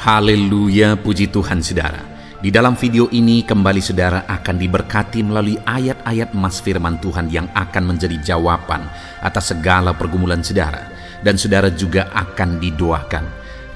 Haleluya, puji Tuhan saudara. Di dalam video ini kembali saudara akan diberkati melalui ayat-ayat emas firman Tuhan yang akan menjadi jawaban atas segala pergumulan saudara. Dan saudara juga akan didoakan.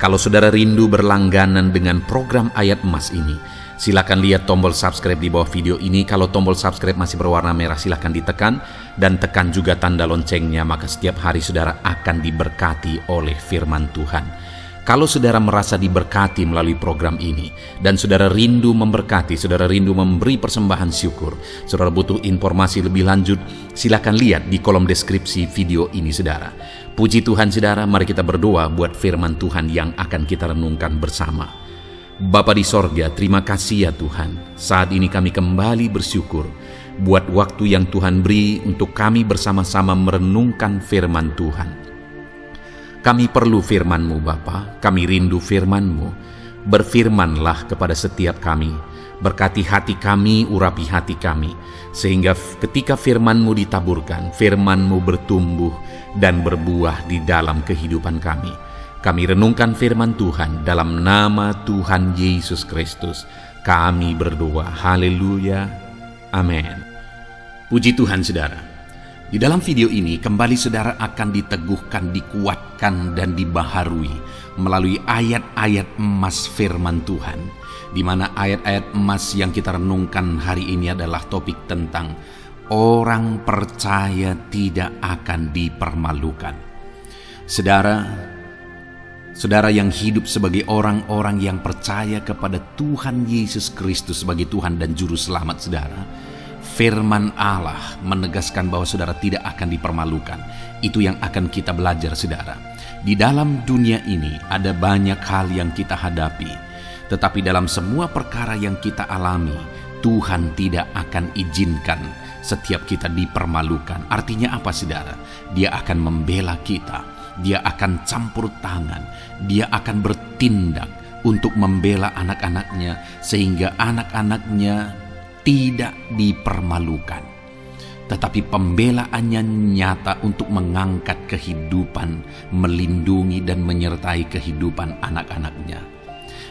Kalau saudara rindu berlangganan dengan program ayat emas ini, silakan lihat tombol subscribe di bawah video ini. Kalau tombol subscribe masih berwarna merah, silakan ditekan dan tekan juga tanda loncengnya, maka setiap hari saudara akan diberkati oleh firman Tuhan. Kalau saudara merasa diberkati melalui program ini dan saudara rindu memberkati, saudara rindu memberi persembahan syukur, saudara butuh informasi lebih lanjut, silakan lihat di kolom deskripsi video ini saudara. Puji Tuhan saudara, mari kita berdoa buat firman Tuhan yang akan kita renungkan bersama. Bapa di sorga, terima kasih ya Tuhan. Saat ini kami kembali bersyukur buat waktu yang Tuhan beri untuk kami bersama-sama merenungkan firman Tuhan. Kami perlu firman-Mu Bapa, kami rindu firman-Mu. Berfirmanlah kepada setiap kami, berkati hati kami, urapi hati kami, sehingga ketika firman-Mu ditaburkan, firman-Mu bertumbuh dan berbuah di dalam kehidupan kami. Kami renungkan firman Tuhan dalam nama Tuhan Yesus Kristus. Kami berdoa, haleluya, amin. Puji Tuhan saudara. Di dalam video ini kembali saudara akan diteguhkan, dikuatkan dan dibaharui melalui ayat-ayat emas firman Tuhan, di mana ayat-ayat emas yang kita renungkan hari ini adalah topik tentang orang percaya tidak akan dipermalukan. Saudara yang hidup sebagai orang-orang yang percaya kepada Tuhan Yesus Kristus sebagai Tuhan dan Juru Selamat saudara, firman Allah menegaskan bahwa saudara tidak akan dipermalukan. Itu yang akan kita belajar saudara. Di dalam dunia ini ada banyak hal yang kita hadapi, tetapi dalam semua perkara yang kita alami, Tuhan tidak akan izinkan setiap kita dipermalukan. Artinya apa saudara? Dia akan membela kita, dia akan campur tangan, dia akan bertindak untuk membela anak-anaknya sehingga anak-anaknya tidak dipermalukan, tetapi pembelaannya nyata untuk mengangkat kehidupan, melindungi dan menyertai kehidupan anak-anaknya.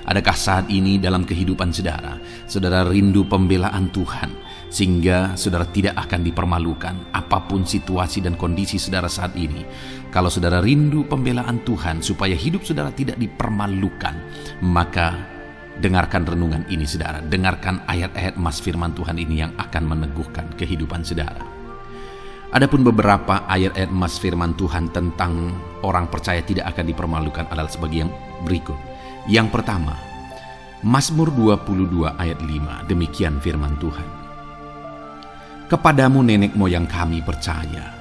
Adakah saat ini dalam kehidupan saudara, saudara rindu pembelaan Tuhan sehingga saudara tidak akan dipermalukan apapun situasi dan kondisi saudara saat ini? Kalau saudara rindu pembelaan Tuhan supaya hidup saudara tidak dipermalukan, maka dengarkan renungan ini saudara, dengarkan ayat-ayat emas firman Tuhan ini yang akan meneguhkan kehidupan saudara. Adapun beberapa ayat-ayat emas firman Tuhan tentang orang percaya tidak akan dipermalukan adalah sebagai yang berikut. Yang pertama, Mazmur 22 ayat 5, demikian firman Tuhan. Kepadamu nenek moyang kami percaya,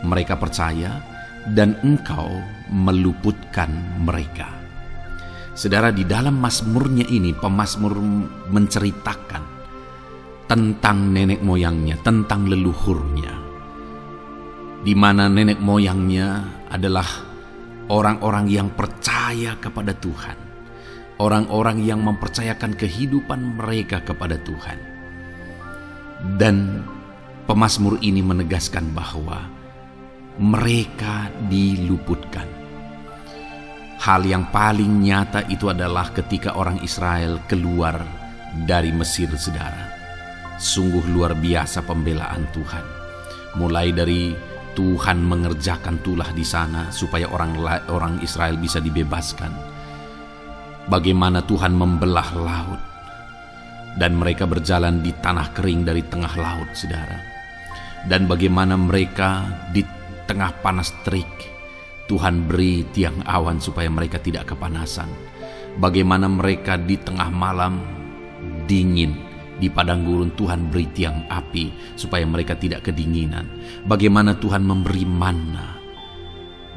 mereka percaya dan Engkau meluputkan mereka. Saudara, di dalam mazmurnya ini, pemazmur menceritakan tentang nenek moyangnya, tentang leluhurnya, di mana nenek moyangnya adalah orang-orang yang percaya kepada Tuhan, orang-orang yang mempercayakan kehidupan mereka kepada Tuhan. Dan pemazmur ini menegaskan bahwa mereka diluputkan. Hal yang paling nyata itu adalah ketika orang Israel keluar dari Mesir saudara. Sungguh luar biasa pembelaan Tuhan. Mulai dari Tuhan mengerjakan tulah di sana supaya orang Israel bisa dibebaskan. Bagaimana Tuhan membelah laut dan mereka berjalan di tanah kering dari tengah laut saudara. Dan bagaimana mereka di tengah panas terik, Tuhan beri tiang awan supaya mereka tidak kepanasan. Bagaimana mereka di tengah malam dingin, di padang gurun Tuhan beri tiang api supaya mereka tidak kedinginan. Bagaimana Tuhan memberi manna,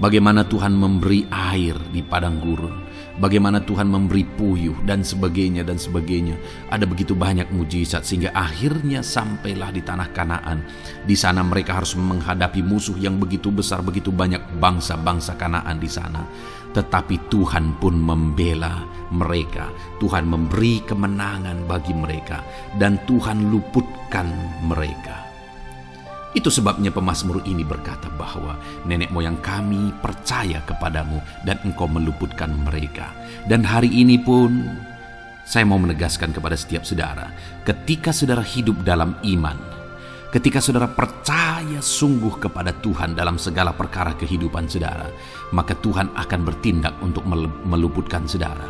bagaimana Tuhan memberi air di padang gurun, bagaimana Tuhan memberi puyuh dan sebagainya dan sebagainya. Ada begitu banyak mujizat sehingga akhirnya sampailah di tanah Kanaan. Di sana mereka harus menghadapi musuh yang begitu besar, begitu banyak bangsa-bangsa Kanaan di sana. Tetapi Tuhan pun membela mereka. Tuhan memberi kemenangan bagi mereka dan Tuhan luputkan mereka. Itu sebabnya pemazmur ini berkata bahwa nenek moyang kami percaya kepadamu dan engkau meluputkan mereka. Dan hari ini pun saya mau menegaskan kepada setiap saudara, ketika saudara hidup dalam iman, ketika saudara percaya sungguh kepada Tuhan dalam segala perkara kehidupan saudara, maka Tuhan akan bertindak untuk meluputkan saudara.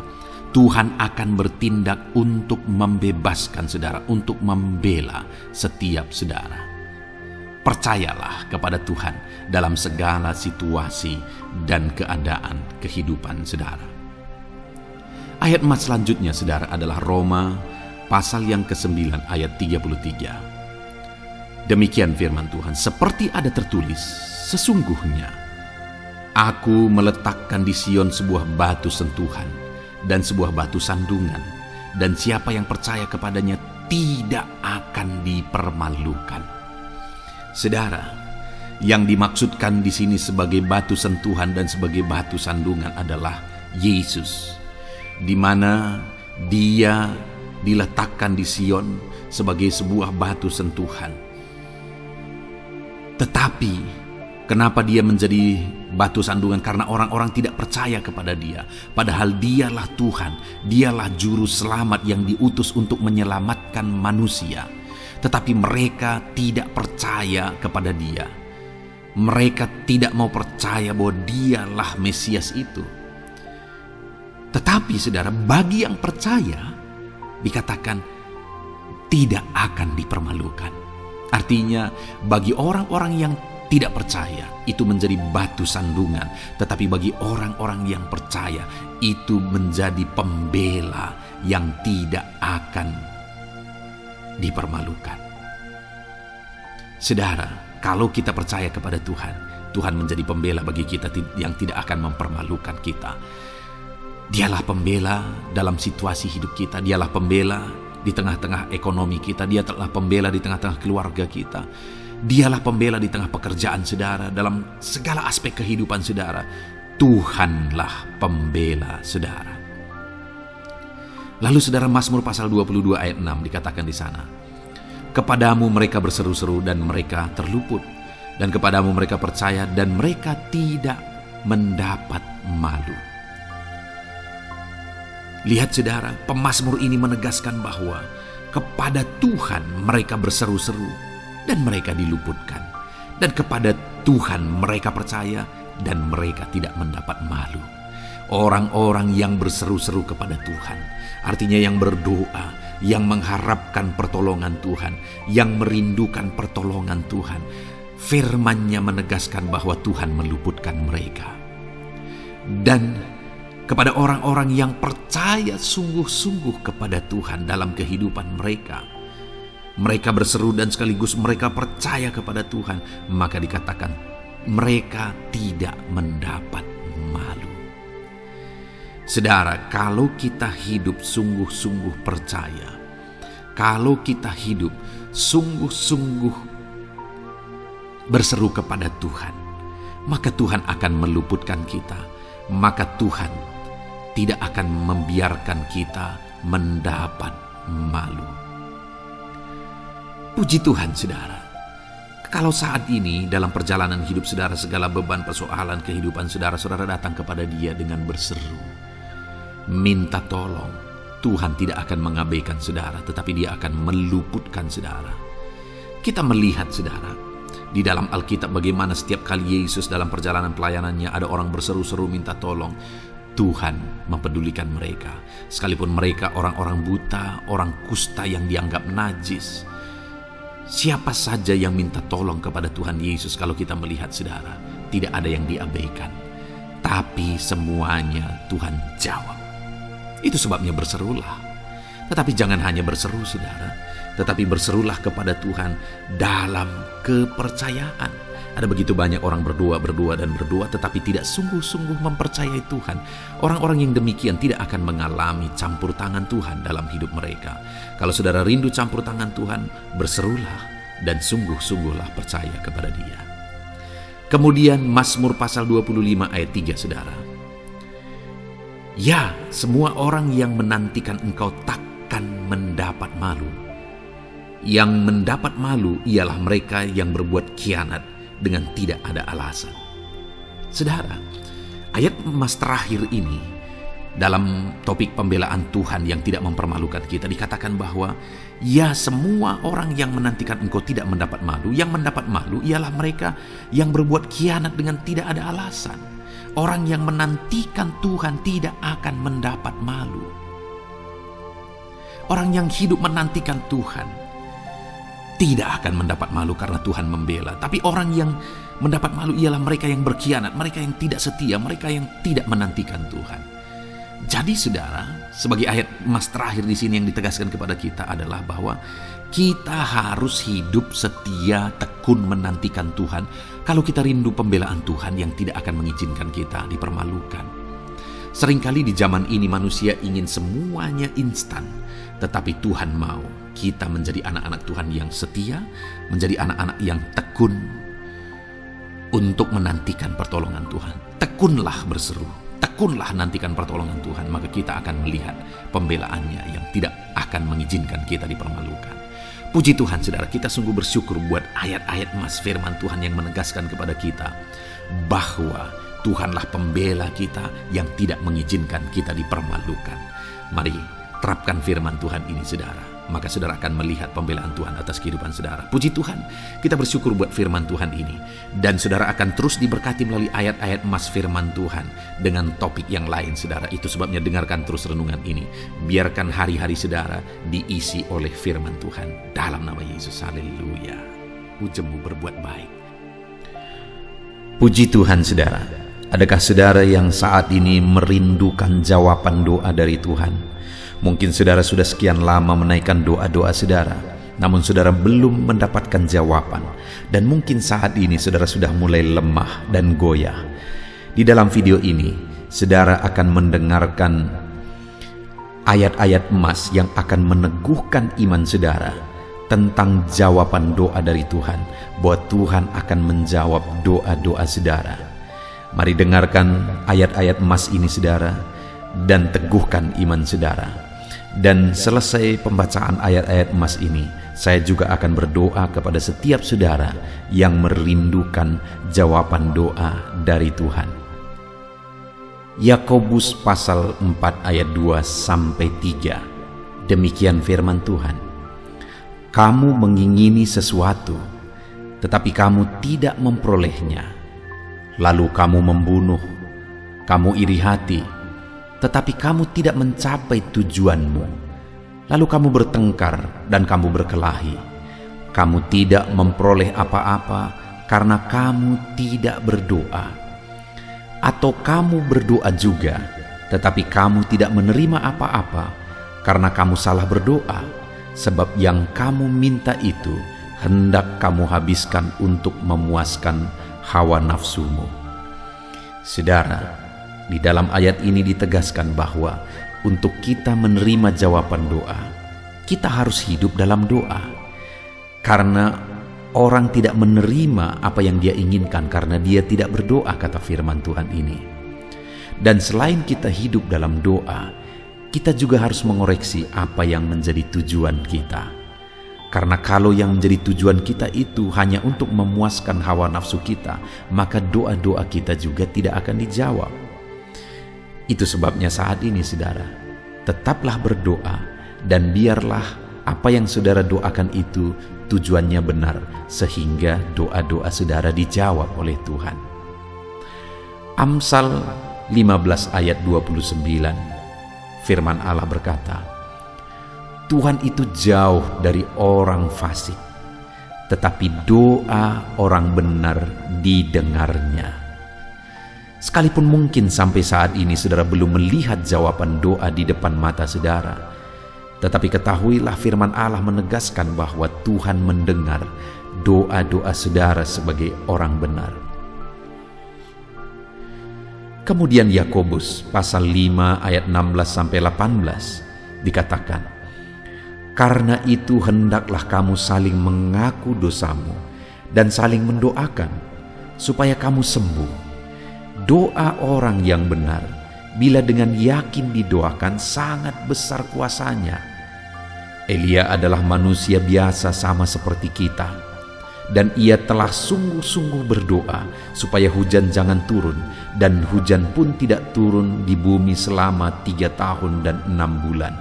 Tuhan akan bertindak untuk membebaskan saudara, untuk membela setiap saudara. Percayalah kepada Tuhan dalam segala situasi dan keadaan kehidupan saudara. Ayat emas selanjutnya saudara adalah Roma pasal yang ke-9 ayat 33. Demikian firman Tuhan, seperti ada tertulis, sesungguhnya aku meletakkan di Sion sebuah batu sentuhan dan sebuah batu sandungan, dan siapa yang percaya kepadanya tidak akan dipermalukan. Saudara, yang dimaksudkan di sini sebagai batu sentuhan dan sebagai batu sandungan adalah Yesus, di mana Dia diletakkan di Sion sebagai sebuah batu sentuhan. Tetapi kenapa Dia menjadi batu sandungan? Karena orang-orang tidak percaya kepada Dia, padahal Dialah Tuhan, Dialah juru selamat yang diutus untuk menyelamatkan manusia. Tetapi mereka tidak percaya kepada Dia. Mereka tidak mau percaya bahwa Dialah Mesias itu. Tetapi saudara, bagi yang percaya dikatakan tidak akan dipermalukan. Artinya bagi orang-orang yang tidak percaya itu menjadi batu sandungan, tetapi bagi orang-orang yang percaya itu menjadi pembela yang tidak akan dipermalukan. Saudara, kalau kita percaya kepada Tuhan, Tuhan menjadi pembela bagi kita yang tidak akan mempermalukan kita. Dialah pembela dalam situasi hidup kita, Dialah pembela di tengah-tengah ekonomi kita, Dialah pembela di tengah-tengah keluarga kita, Dialah pembela di tengah pekerjaan saudara, dalam segala aspek kehidupan saudara. Tuhanlah pembela saudara. Lalu saudara, Mazmur pasal 22 ayat 6 dikatakan di sana, kepadamu mereka berseru-seru dan mereka terluput, dan kepadamu mereka percaya dan mereka tidak mendapat malu. Lihat saudara, pemazmur ini menegaskan bahwa kepada Tuhan mereka berseru-seru dan mereka diluputkan, dan kepada Tuhan mereka percaya dan mereka tidak mendapat malu. Orang-orang yang berseru-seru kepada Tuhan, artinya yang berdoa, yang mengharapkan pertolongan Tuhan, yang merindukan pertolongan Tuhan, firman-Nya menegaskan bahwa Tuhan meluputkan mereka. Dan kepada orang-orang yang percaya sungguh-sungguh kepada Tuhan dalam kehidupan mereka, mereka berseru dan sekaligus mereka percaya kepada Tuhan, maka dikatakan mereka tidak mendapat malu. Saudara, kalau kita hidup sungguh-sungguh percaya, kalau kita hidup sungguh-sungguh berseru kepada Tuhan, maka Tuhan akan meluputkan kita, maka Tuhan tidak akan membiarkan kita mendapat malu. Puji Tuhan saudara. Kalau saat ini dalam perjalanan hidup saudara, segala beban persoalan kehidupan saudara, saudara datang kepada Dia dengan berseru, minta tolong, Tuhan tidak akan mengabaikan saudara, tetapi Dia akan meluputkan saudara. Kita melihat saudara, di dalam Alkitab bagaimana setiap kali Yesus dalam perjalanan pelayanannya ada orang berseru-seru minta tolong, Tuhan mempedulikan mereka. Sekalipun mereka orang-orang buta, orang kusta yang dianggap najis. Siapa saja yang minta tolong kepada Tuhan Yesus, kalau kita melihat saudara, tidak ada yang diabaikan. Tapi semuanya Tuhan jawab. Itu sebabnya berserulah. Tetapi jangan hanya berseru saudara, tetapi berserulah kepada Tuhan dalam kepercayaan. Ada begitu banyak orang berdoa, tetapi tidak sungguh-sungguh mempercayai Tuhan. Orang-orang yang demikian tidak akan mengalami campur tangan Tuhan dalam hidup mereka. Kalau saudara rindu campur tangan Tuhan, berserulah dan sungguh-sungguhlah percaya kepada Dia. Kemudian Mazmur pasal 25 ayat 3 saudara. Ya, semua orang yang menantikan Engkau takkan mendapat malu. Yang mendapat malu ialah mereka yang berbuat khianat dengan tidak ada alasan. Saudara, ayat emas terakhir ini dalam topik pembelaan Tuhan yang tidak mempermalukan kita dikatakan bahwa ya, semua orang yang menantikan engkau tidak mendapat malu. Yang mendapat malu ialah mereka yang berbuat khianat dengan tidak ada alasan. Orang yang menantikan Tuhan tidak akan mendapat malu. Orang yang hidup menantikan Tuhan tidak akan mendapat malu karena Tuhan membela. Tapi orang yang mendapat malu ialah mereka yang berkhianat, mereka yang tidak setia, mereka yang tidak menantikan Tuhan. Jadi saudara, sebagai ayat emas terakhir di sini yang ditegaskan kepada kita adalah bahwa kita harus hidup setia, tekun menantikan Tuhan kalau kita rindu pembelaan Tuhan yang tidak akan mengizinkan kita dipermalukan. Seringkali di zaman ini manusia ingin semuanya instan, tetapi Tuhan mau kita menjadi anak-anak Tuhan yang setia, menjadi anak-anak yang tekun untuk menantikan pertolongan Tuhan. Tekunlah berseru, tekunlah nantikan pertolongan Tuhan, maka kita akan melihat pembelaannya yang tidak akan mengizinkan kita dipermalukan. Puji Tuhan saudara, kita sungguh bersyukur buat ayat-ayat emas firman Tuhan yang menegaskan kepada kita bahwa Tuhanlah pembela kita yang tidak mengizinkan kita dipermalukan. Mari terapkan firman Tuhan ini saudara, maka saudara akan melihat pembelaan Tuhan atas kehidupan saudara. Puji Tuhan, kita bersyukur buat firman Tuhan ini. Dan saudara akan terus diberkati melalui ayat-ayat emas firman Tuhan dengan topik yang lain saudara. Itu sebabnya dengarkan terus renungan ini. Biarkan hari-hari saudara diisi oleh firman Tuhan. Dalam nama Yesus, haleluya. Ujungmu berbuat baik. Puji Tuhan saudara. Adakah saudara yang saat ini merindukan jawaban doa dari Tuhan? Mungkin saudara sudah sekian lama menaikkan doa-doa saudara, namun saudara belum mendapatkan jawaban. Dan mungkin saat ini saudara sudah mulai lemah dan goyah. Di dalam video ini, saudara akan mendengarkan ayat-ayat emas yang akan meneguhkan iman saudara tentang jawaban doa dari Tuhan, bahwa Tuhan akan menjawab doa-doa saudara. Mari dengarkan ayat-ayat emas ini saudara, dan teguhkan iman saudara. Dan selesai pembacaan ayat-ayat emas ini, saya juga akan berdoa kepada setiap saudara yang merindukan jawaban doa dari Tuhan. Yakobus pasal 4 ayat 2-3. Demikian firman Tuhan. Kamu mengingini sesuatu, tetapi kamu tidak memperolehnya. Lalu kamu membunuh, kamu iri hati, tetapi kamu tidak mencapai tujuanmu. Lalu kamu bertengkar dan kamu berkelahi. Kamu tidak memperoleh apa-apa karena kamu tidak berdoa. Atau kamu berdoa juga, tetapi kamu tidak menerima apa-apa karena kamu salah berdoa, sebab yang kamu minta itu hendak kamu habiskan untuk memuaskan hawa nafsumu. Saudara, di dalam ayat ini ditegaskan bahwa untuk kita menerima jawaban doa, kita harus hidup dalam doa. Karena orang tidak menerima apa yang dia inginkan karena dia tidak berdoa, kata firman Tuhan ini. Dan selain kita hidup dalam doa, kita juga harus mengoreksi apa yang menjadi tujuan kita. Karena kalau yang menjadi tujuan kita itu hanya untuk memuaskan hawa nafsu kita, maka doa-doa kita juga tidak akan dijawab. Itu sebabnya saat ini saudara, tetaplah berdoa dan biarlah apa yang saudara doakan itu tujuannya benar, sehingga doa-doa saudara dijawab oleh Tuhan. Amsal 15 ayat 29, firman Allah berkata, Tuhan itu jauh dari orang fasik, tetapi doa orang benar didengarnya. Sekalipun mungkin sampai saat ini saudara belum melihat jawaban doa di depan mata saudara, tetapi ketahuilah firman Allah menegaskan bahwa Tuhan mendengar doa-doa saudara sebagai orang benar. Kemudian Yakobus pasal 5 ayat 16-18 dikatakan, karena itu hendaklah kamu saling mengaku dosamu dan saling mendoakan supaya kamu sembuh. Doa orang yang benar bila dengan yakin didoakan sangat besar kuasanya. Elia adalah manusia biasa sama seperti kita, dan ia telah sungguh-sungguh berdoa supaya hujan jangan turun, dan hujan pun tidak turun di bumi selama 3 tahun dan 6 bulan.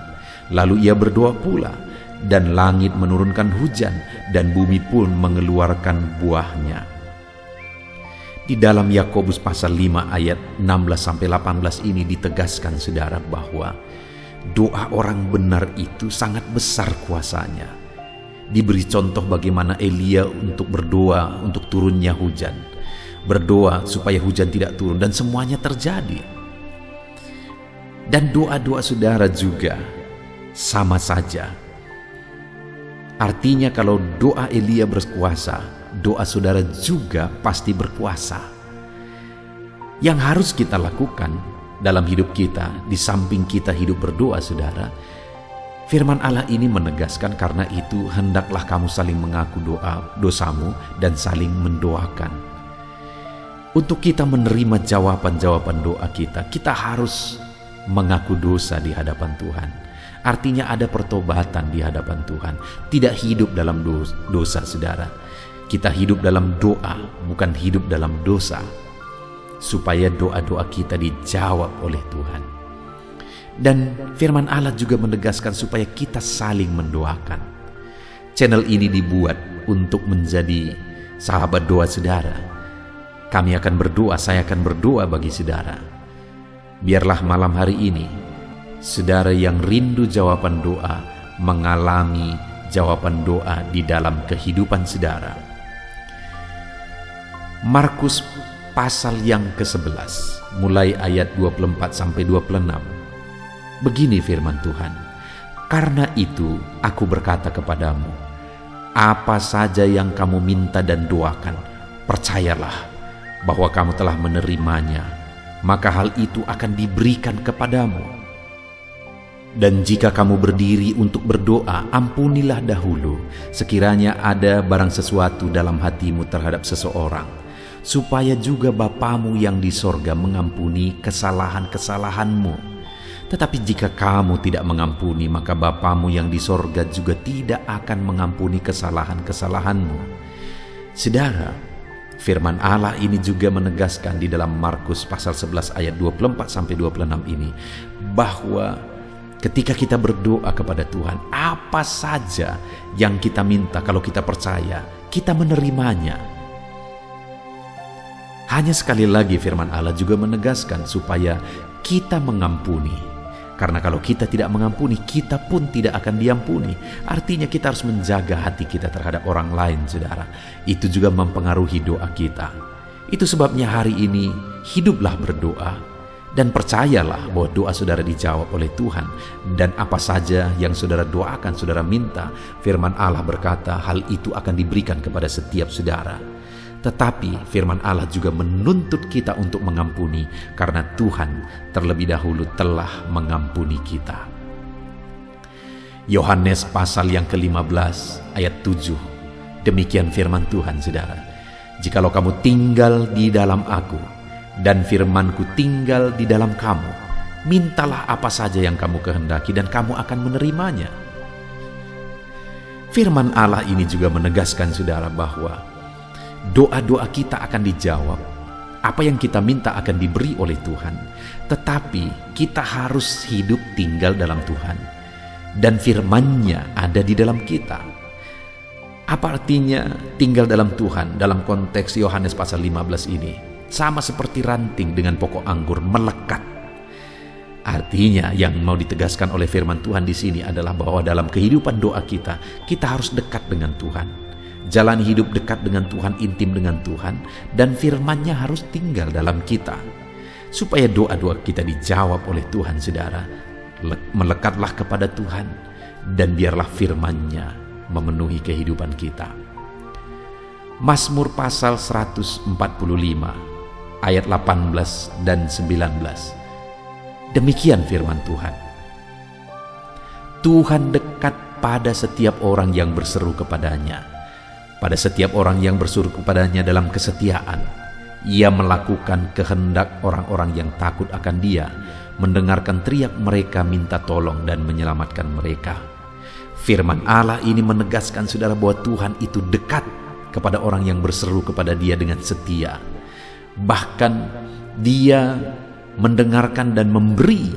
Lalu ia berdoa pula, dan langit menurunkan hujan, dan bumi pun mengeluarkan buahnya. Di dalam Yakobus pasal 5 ayat 16-18 ini ditegaskan saudara bahwa doa orang benar itu sangat besar kuasanya. Diberi contoh bagaimana Elia untuk berdoa untuk turunnya hujan, berdoa supaya hujan tidak turun, dan semuanya terjadi. Dan doa-doa saudara juga sama saja. Artinya kalau doa Elia berkuasa, doa saudara juga pasti berkuasa. Yang harus kita lakukan dalam hidup kita, di samping kita hidup berdoa saudara, firman Allah ini menegaskan, karena itu hendaklah kamu saling mengaku dosamu dan saling mendoakan. Untuk kita menerima jawaban-jawaban doa kita, kita harus mengaku dosa di hadapan Tuhan. Artinya ada pertobatan di hadapan Tuhan. Tidak hidup dalam dosa saudara. Kita hidup dalam doa, bukan hidup dalam dosa, supaya doa-doa kita dijawab oleh Tuhan. Dan firman Allah juga menegaskan supaya kita saling mendoakan. Channel ini dibuat untuk menjadi sahabat doa saudara. Kami akan berdoa, saya akan berdoa bagi saudara. Biarlah malam hari ini, saudara yang rindu jawaban doa, mengalami jawaban doa di dalam kehidupan saudara. Markus pasal yang ke-11, mulai ayat 24-26. Begini firman Tuhan, "Karena itu aku berkata kepadamu, apa saja yang kamu minta dan doakan, percayalah bahwa kamu telah menerimanya, maka hal itu akan diberikan kepadamu. Dan jika kamu berdiri untuk berdoa, ampunilah dahulu sekiranya ada barang sesuatu dalam hatimu terhadap seseorang, supaya juga Bapamu yang di sorga mengampuni kesalahan-kesalahanmu. Tetapi jika kamu tidak mengampuni, maka Bapamu yang di sorga juga tidak akan mengampuni kesalahan-kesalahanmu." Saudara, firman Allah ini juga menegaskan di dalam Markus pasal 11 ayat 24-26 ini, bahwa ketika kita berdoa kepada Tuhan, apa saja yang kita minta, kalau kita percaya, kita menerimanya. Hanya sekali lagi firman Allah juga menegaskan supaya kita mengampuni. Karena kalau kita tidak mengampuni, kita pun tidak akan diampuni. Artinya kita harus menjaga hati kita terhadap orang lain, saudara. Itu juga mempengaruhi doa kita. Itu sebabnya hari ini hiduplah berdoa, dan percayalah bahwa doa saudara dijawab oleh Tuhan. Dan apa saja yang saudara doakan, saudara minta, firman Allah berkata hal itu akan diberikan kepada setiap saudara. Tetapi firman Allah juga menuntut kita untuk mengampuni, karena Tuhan terlebih dahulu telah mengampuni kita. Yohanes pasal yang ke-15 ayat 7. Demikian firman Tuhan saudara, "Jikalau kamu tinggal di dalam aku, dan firmanku tinggal di dalam kamu, mintalah apa saja yang kamu kehendaki dan kamu akan menerimanya." Firman Allah ini juga menegaskan saudara bahwa doa-doa kita akan dijawab. Apa yang kita minta akan diberi oleh Tuhan. Tetapi kita harus hidup tinggal dalam Tuhan, dan firman-Nya ada di dalam kita. Apa artinya tinggal dalam Tuhan? Dalam konteks Yohanes pasal 15 ini, sama seperti ranting dengan pokok anggur melekat. Artinya yang mau ditegaskan oleh firman Tuhan di sini adalah bahwa dalam kehidupan doa kita, kita harus dekat dengan Tuhan. Jalani hidup dekat dengan Tuhan, intim dengan Tuhan, dan firman-Nya harus tinggal dalam kita. Supaya doa-doa kita dijawab oleh Tuhan, saudara, melekatlah kepada Tuhan, dan biarlah firman-Nya memenuhi kehidupan kita. Mazmur pasal 145 ayat 18 dan 19. Demikian firman Tuhan, "Tuhan dekat pada setiap orang yang berseru kepadanya, pada setiap orang yang berseru kepadanya dalam kesetiaan. Ia melakukan kehendak orang-orang yang takut akan Dia, mendengarkan teriak mereka minta tolong dan menyelamatkan mereka." Firman Allah ini menegaskan saudara bahwa Tuhan itu dekat kepada orang yang berseru kepada Dia dengan setia. Bahkan Dia mendengarkan dan memberi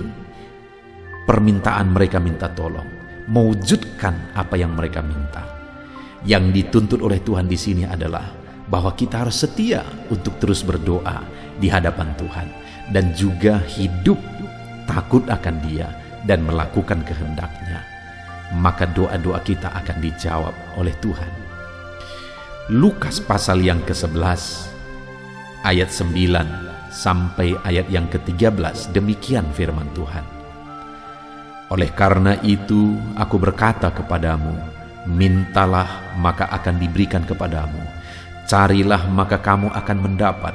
permintaan mereka minta tolong, mewujudkan apa yang mereka minta. Yang dituntut oleh Tuhan di sini adalah bahwa kita harus setia untuk terus berdoa di hadapan Tuhan dan juga hidup takut akan Dia dan melakukan kehendak-Nya. Maka doa-doa kita akan dijawab oleh Tuhan. Lukas pasal yang ke-11 ayat 9 sampai ayat yang ke-13, demikian firman Tuhan. Oleh karena itu aku berkata kepadamu, mintalah maka akan diberikan kepadamu, carilah maka kamu akan mendapat,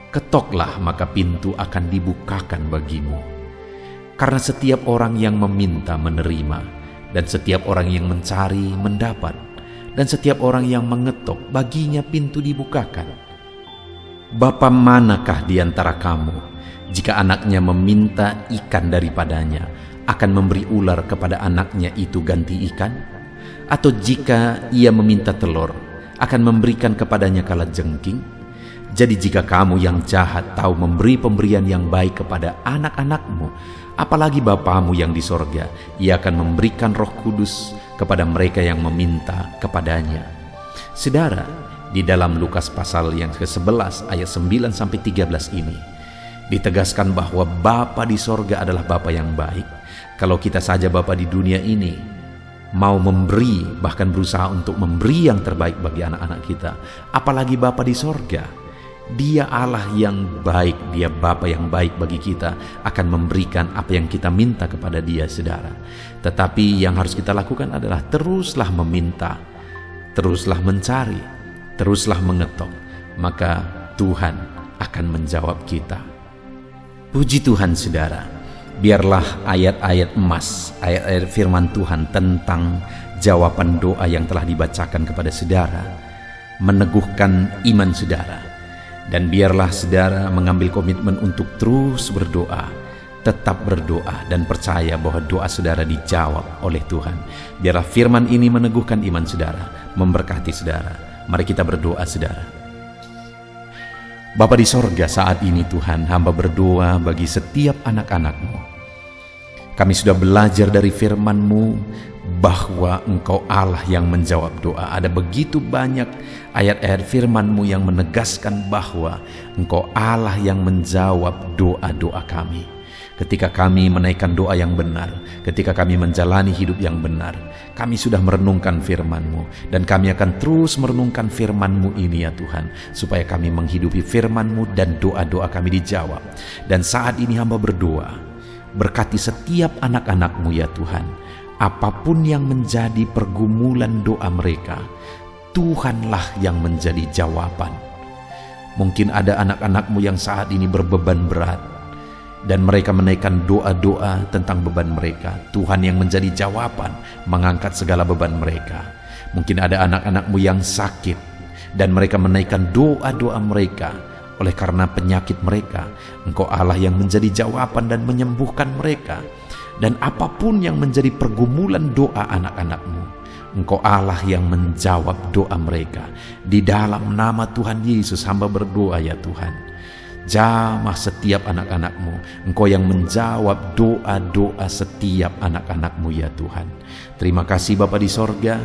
ketoklah maka pintu akan dibukakan bagimu. Karena setiap orang yang meminta menerima, dan setiap orang yang mencari mendapat, dan setiap orang yang mengetok baginya pintu dibukakan. Bapa manakah di antara kamu, jika anaknya meminta ikan daripadanya, akan memberi ular kepada anaknya itu ganti ikan? Atau jika ia meminta telur, akan memberikan kepadanya kalajengking? Jadi jika kamu yang jahat tahu memberi pemberian yang baik kepada anak-anakmu, apalagi Bapamu yang di sorga, Ia akan memberikan Roh Kudus kepada mereka yang meminta kepadanya. Saudara, di dalam Lukas pasal yang ke-11 ayat 9 sampai 13 ini ditegaskan bahwa Bapa di sorga adalah Bapa yang baik. Kalau kita saja Bapa di dunia ini mau memberi, bahkan berusaha untuk memberi yang terbaik bagi anak-anak kita, apalagi Bapa di sorga. Dia Allah yang baik, Dia Bapa yang baik bagi kita, akan memberikan apa yang kita minta kepada Dia, saudara. Tetapi yang harus kita lakukan adalah teruslah meminta, teruslah mencari, teruslah mengetok, maka Tuhan akan menjawab kita. Puji Tuhan, saudara. Biarlah ayat-ayat emas, ayat-ayat firman Tuhan tentang jawaban doa yang telah dibacakan kepada saudara meneguhkan iman saudara. Dan biarlah saudara mengambil komitmen untuk terus berdoa, tetap berdoa dan percaya bahwa doa saudara dijawab oleh Tuhan. Biarlah firman ini meneguhkan iman saudara, memberkati saudara. Mari kita berdoa, saudara. Bapa di sorga, saat ini Tuhan, hamba berdoa bagi setiap anak-anak-Mu. Kami sudah belajar dari firman-Mu bahwa Engkau Allah yang menjawab doa. Ada begitu banyak ayat-ayat firman-Mu yang menegaskan bahwa Engkau Allah yang menjawab doa-doa kami. Ketika kami menaikkan doa yang benar, ketika kami menjalani hidup yang benar, kami sudah merenungkan firman-Mu, dan kami akan terus merenungkan firman-Mu ini ya Tuhan, supaya kami menghidupi firman-Mu dan doa-doa kami dijawab. Dan saat ini hamba berdoa, berkati setiap anak-anak-Mu ya Tuhan, apapun yang menjadi pergumulan doa mereka, Tuhanlah yang menjadi jawaban. Mungkin ada anak-anak-Mu yang saat ini berbeban berat, dan mereka menaikkan doa-doa tentang beban mereka. Tuhan yang menjadi jawaban, mengangkat segala beban mereka. Mungkin ada anak-anak-Mu yang sakit, dan mereka menaikkan doa-doa mereka. Oleh karena penyakit mereka, Engkau Allah yang menjadi jawaban dan menyembuhkan mereka. Dan apapun yang menjadi pergumulan doa anak-anak-Mu, Engkau Allah yang menjawab doa mereka. Di dalam nama Tuhan Yesus hamba berdoa ya Tuhan, jamah setiap anak-anak-Mu. Engkau yang menjawab doa-doa setiap anak-anak-Mu ya Tuhan. Terima kasih Bapa di sorga.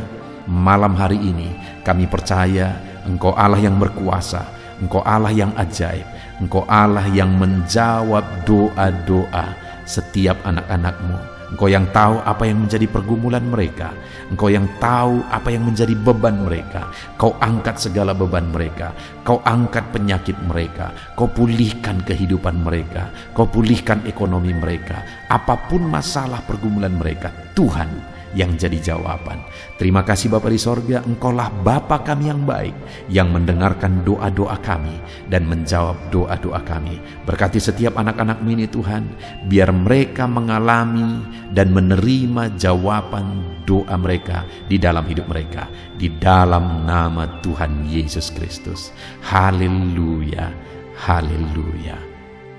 Malam hari ini kami percaya Engkau Allah yang berkuasa, Engkau Allah yang ajaib, Engkau Allah yang menjawab doa-doa setiap anak-anak-Mu. Engkau yang tahu apa yang menjadi pergumulan mereka, Engkau yang tahu apa yang menjadi beban mereka. Kau angkat segala beban mereka, Kau angkat penyakit mereka, Kau pulihkan kehidupan mereka, Kau pulihkan ekonomi mereka. Apapun masalah pergumulan mereka, Tuhan yang jadi jawaban. Terima kasih Bapa di sorga, Engkaulah Bapa kami yang baik, yang mendengarkan doa-doa kami dan menjawab doa-doa kami. Berkati setiap anak-anak-Mu ini Tuhan, biar mereka mengalami dan menerima jawaban doa mereka di dalam hidup mereka, di dalam nama Tuhan Yesus Kristus. Haleluya, haleluya,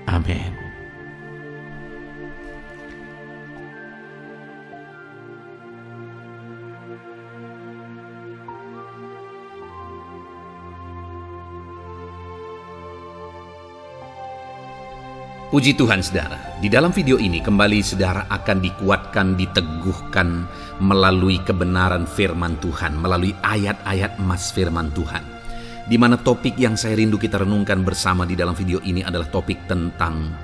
amin. Puji Tuhan saudara, di dalam video ini kembali saudara akan dikuatkan, diteguhkan melalui kebenaran firman Tuhan, melalui ayat-ayat emas firman Tuhan. Di mana topik yang saya rindu kita renungkan bersama di dalam video ini adalah topik tentang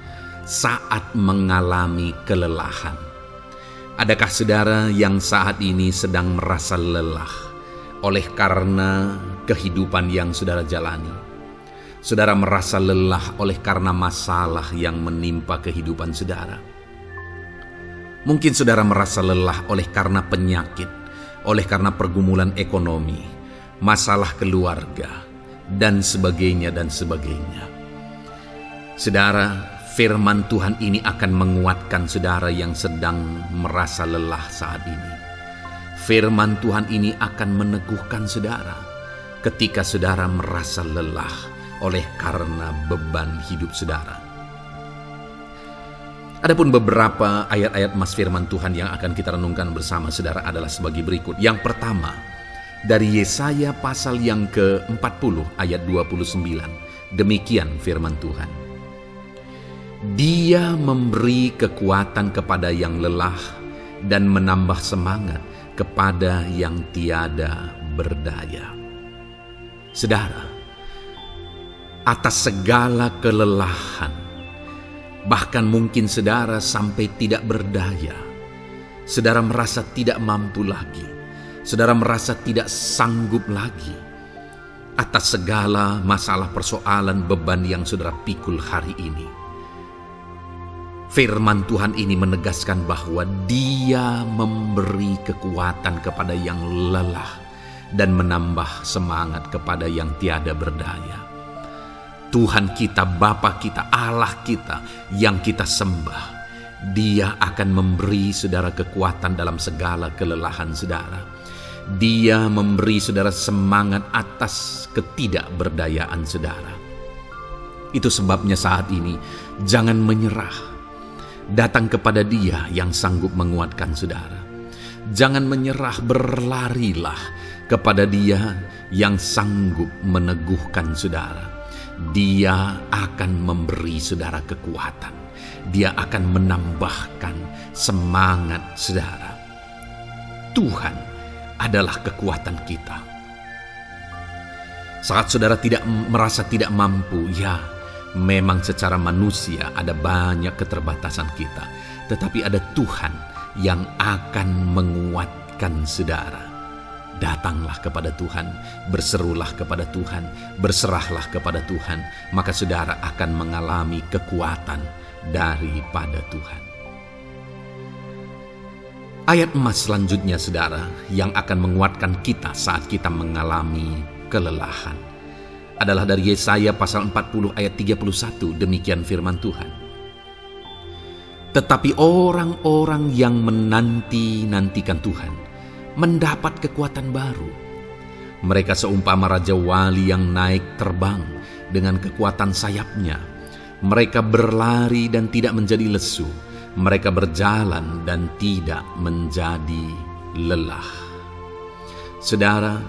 saat mengalami kelelahan. Adakah saudara yang saat ini sedang merasa lelah oleh karena kehidupan yang saudara jalani? Saudara merasa lelah oleh karena masalah yang menimpa kehidupan saudara. Mungkin saudara merasa lelah oleh karena penyakit, oleh karena pergumulan ekonomi, masalah keluarga, dan sebagainya dan sebagainya. Saudara, firman Tuhan ini akan menguatkan saudara yang sedang merasa lelah saat ini. Firman Tuhan ini akan meneguhkan saudara ketika saudara merasa lelah oleh karena beban hidup saudara. Adapun beberapa ayat-ayat emas firman Tuhan yang akan kita renungkan bersama saudara adalah sebagai berikut. Yang pertama, dari Yesaya pasal yang ke-40 ayat 29. Demikian firman Tuhan. Dia memberi kekuatan kepada yang lelah dan menambah semangat kepada yang tiada berdaya. Saudara, atas segala kelelahan, bahkan mungkin saudara sampai tidak berdaya, saudara merasa tidak mampu lagi, saudara merasa tidak sanggup lagi atas segala masalah persoalan beban yang saudara pikul hari ini. Firman Tuhan ini menegaskan bahwa Dia memberi kekuatan kepada yang lelah dan menambah semangat kepada yang tiada berdaya. Tuhan kita, Bapa kita, Allah kita yang kita sembah, Dia akan memberi saudara kekuatan dalam segala kelelahan saudara. Dia memberi saudara semangat atas ketidakberdayaan saudara. Itu sebabnya saat ini jangan menyerah. Datang kepada Dia yang sanggup menguatkan saudara. Jangan menyerah, berlarilah kepada Dia yang sanggup meneguhkan saudara. Dia akan memberi saudara kekuatan. Dia akan menambahkan semangat saudara. Tuhan adalah kekuatan kita. Saat saudara merasa tidak mampu, ya memang secara manusia ada banyak keterbatasan kita. Tetapi ada Tuhan yang akan menguatkan saudara. Datanglah kepada Tuhan, berserulah kepada Tuhan, berserahlah kepada Tuhan, maka saudara akan mengalami kekuatan daripada Tuhan. Ayat emas selanjutnya saudara yang akan menguatkan kita saat kita mengalami kelelahan adalah dari Yesaya pasal 40 ayat 31. Demikian firman Tuhan. Tetapi orang-orang yang menanti-nantikan Tuhan mendapat kekuatan baru. Mereka seumpama Raja Wali yang naik terbang dengan kekuatan sayapnya. Mereka berlari dan tidak menjadi lesu. Mereka berjalan dan tidak menjadi lelah. Saudara,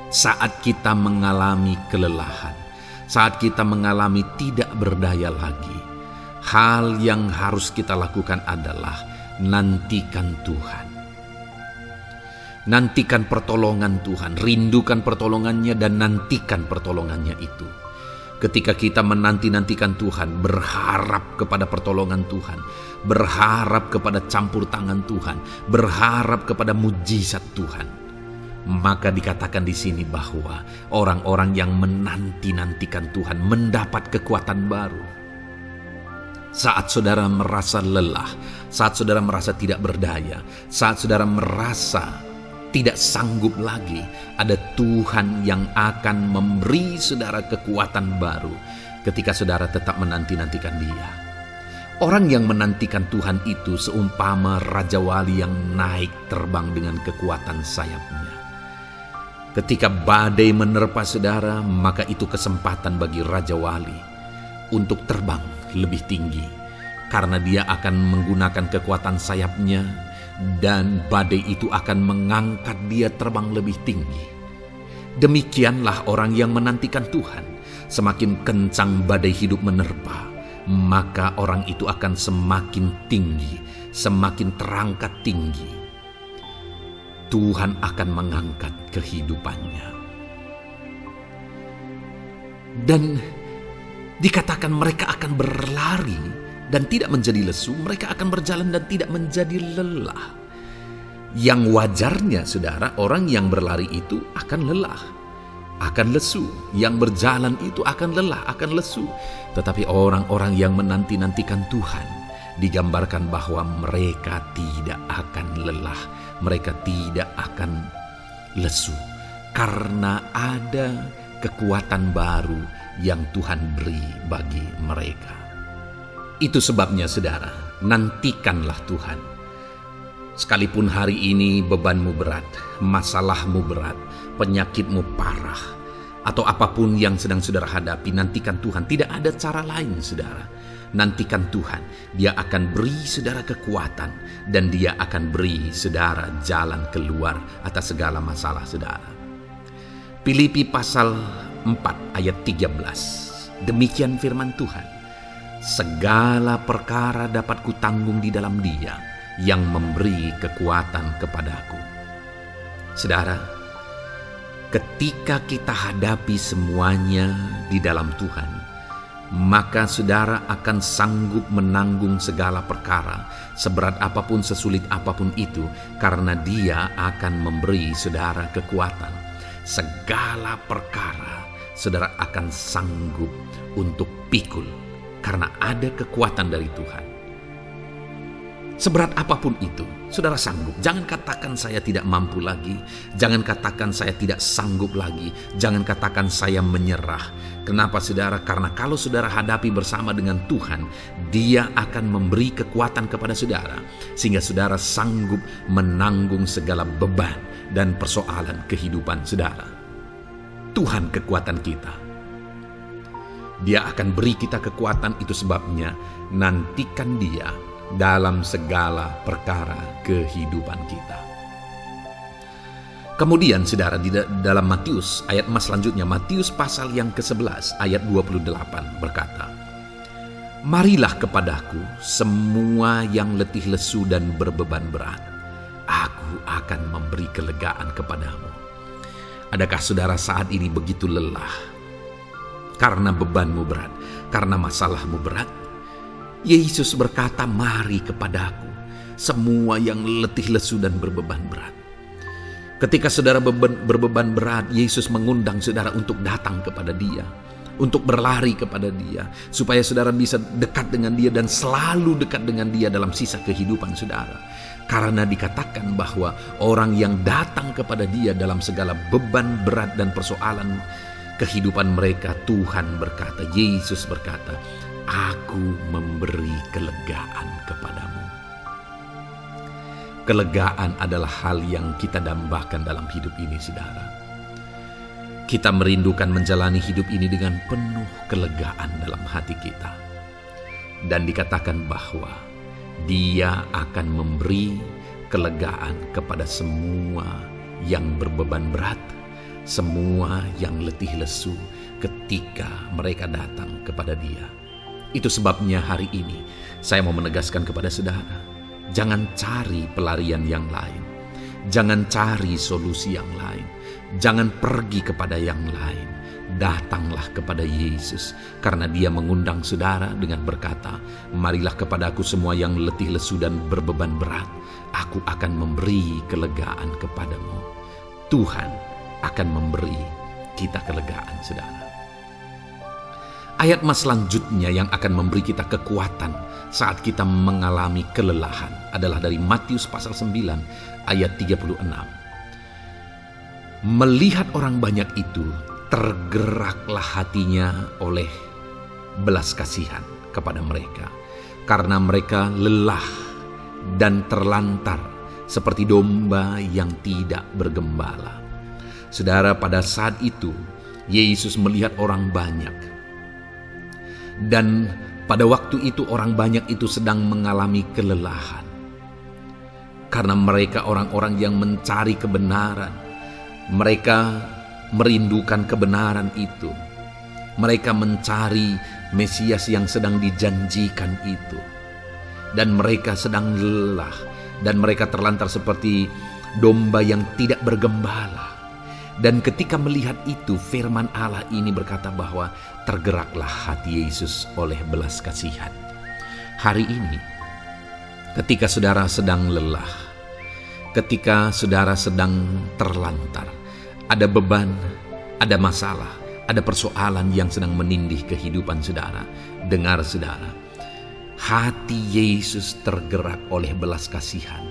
saat kita mengalami kelelahan, saat kita mengalami tidak berdaya lagi, hal yang harus kita lakukan adalah nantikan Tuhan. Nantikan pertolongan Tuhan, rindukan pertolongannya dan nantikan pertolongannya itu. Ketika kita menanti-nantikan Tuhan, berharap kepada pertolongan Tuhan, berharap kepada campur tangan Tuhan, berharap kepada mujizat Tuhan, maka dikatakan di sini bahwa orang-orang yang menanti-nantikan Tuhan mendapat kekuatan baru. Saat saudara merasa lelah, saat saudara merasa tidak berdaya, saat saudara merasa tidak sanggup lagi, ada Tuhan yang akan memberi saudara kekuatan baru ketika saudara tetap menanti-nantikan Dia. Orang yang menantikan Tuhan itu seumpama Raja Wali yang naik terbang dengan kekuatan sayapnya. Ketika badai menerpa saudara, maka itu kesempatan bagi Raja Wali untuk terbang lebih tinggi, karena dia akan menggunakan kekuatan sayapnya dan badai itu akan mengangkat dia terbang lebih tinggi. Demikianlah orang yang menantikan Tuhan. Semakin kencang badai hidup menerpa, maka orang itu akan semakin tinggi, semakin terangkat tinggi. Tuhan akan mengangkat kehidupannya. Dan dikatakan mereka akan berlari dan tidak menjadi lesu, mereka akan berjalan dan tidak menjadi lelah. Yang wajarnya, saudara, orang yang berlari itu akan lelah, akan lesu. Yang berjalan itu akan lelah, akan lesu. Tetapi orang-orang yang menanti-nantikan Tuhan, digambarkan bahwa mereka tidak akan lelah, mereka tidak akan lesu, karena ada kekuatan baru yang Tuhan beri bagi mereka. Itu sebabnya, saudara, nantikanlah Tuhan. Sekalipun hari ini bebanmu berat, masalahmu berat, penyakitmu parah, atau apapun yang sedang saudara hadapi, nantikan Tuhan. Tidak ada cara lain, saudara. Nantikan Tuhan. Dia akan beri saudara kekuatan, dan Dia akan beri saudara jalan keluar atas segala masalah saudara. Filipi pasal 4 ayat 13. Demikian firman Tuhan. Segala perkara dapat kutanggung di dalam Dia yang memberi kekuatan kepadaku. Saudara, ketika kita hadapi semuanya di dalam Tuhan, maka saudara akan sanggup menanggung segala perkara, seberat apapun, sesulit apapun itu, karena Dia akan memberi saudara kekuatan. Segala perkara saudara akan sanggup untuk pikul, karena ada kekuatan dari Tuhan. Seberat apapun itu, saudara sanggup. Jangan katakan saya tidak mampu lagi. Jangan katakan saya tidak sanggup lagi. Jangan katakan saya menyerah. Kenapa, saudara? Karena kalau saudara hadapi bersama dengan Tuhan, Dia akan memberi kekuatan kepada saudara, sehingga saudara sanggup menanggung segala beban dan persoalan kehidupan saudara. Tuhan kekuatan kita. Dia akan beri kita kekuatan, itu sebabnya nantikan Dia dalam segala perkara kehidupan kita. Kemudian saudara, di dalam Matius, ayat selanjutnya, Matius pasal yang ke-11 ayat 28 berkata, "Marilah kepadaku semua yang letih lesu dan berbeban berat, aku akan memberi kelegaan kepadamu." Adakah saudara saat ini begitu lelah karena bebanmu berat, karena masalahmu berat? Yesus berkata, "Mari kepadaku semua yang letih lesu dan berbeban berat." Ketika saudara berbeban berat, Yesus mengundang saudara untuk datang kepada Dia, untuk berlari kepada Dia, supaya saudara bisa dekat dengan Dia dan selalu dekat dengan Dia dalam sisa kehidupan saudara. Karena dikatakan bahwa orang yang datang kepada Dia dalam segala beban berat dan persoalan kehidupan mereka, Tuhan berkata, Yesus berkata, "Aku memberi kelegaan kepadamu." Kelegaan adalah hal yang kita dambakan dalam hidup ini, saudara. Kita merindukan menjalani hidup ini dengan penuh kelegaan dalam hati kita. Dan dikatakan bahwa Dia akan memberi kelegaan kepada semua yang berbeban berat, semua yang letih lesu ketika mereka datang kepada Dia. Itu sebabnya hari ini saya mau menegaskan kepada saudara, jangan cari pelarian yang lain. Jangan cari solusi yang lain. Jangan pergi kepada yang lain. Datanglah kepada Yesus, karena Dia mengundang saudara dengan berkata, "Marilah kepadaku semua yang letih lesu dan berbeban berat, aku akan memberi kelegaan kepadamu." Tuhan akan memberi kita kelegaan, saudara. Ayat selanjutnya yang akan memberi kita kekuatan saat kita mengalami kelelahan adalah dari Matius pasal 9 ayat 36. Melihat orang banyak itu, tergeraklah hatinya oleh belas kasihan kepada mereka, karena mereka lelah dan terlantar seperti domba yang tidak bergembala. Saudara, pada saat itu Yesus melihat orang banyak. Dan pada waktu itu orang banyak itu sedang mengalami kelelahan. Karena mereka orang-orang yang mencari kebenaran. Mereka merindukan kebenaran itu. Mereka mencari Mesias yang sedang dijanjikan itu. Dan mereka sedang lelah, dan mereka terlantar seperti domba yang tidak bergembala. Dan ketika melihat itu, firman Allah ini berkata bahwa tergeraklah hati Yesus oleh belas kasihan. Hari ini, ketika saudara sedang lelah, ketika saudara sedang terlantar, ada beban, ada masalah, ada persoalan yang sedang menindih kehidupan saudara. Dengar saudara, hati Yesus tergerak oleh belas kasihan,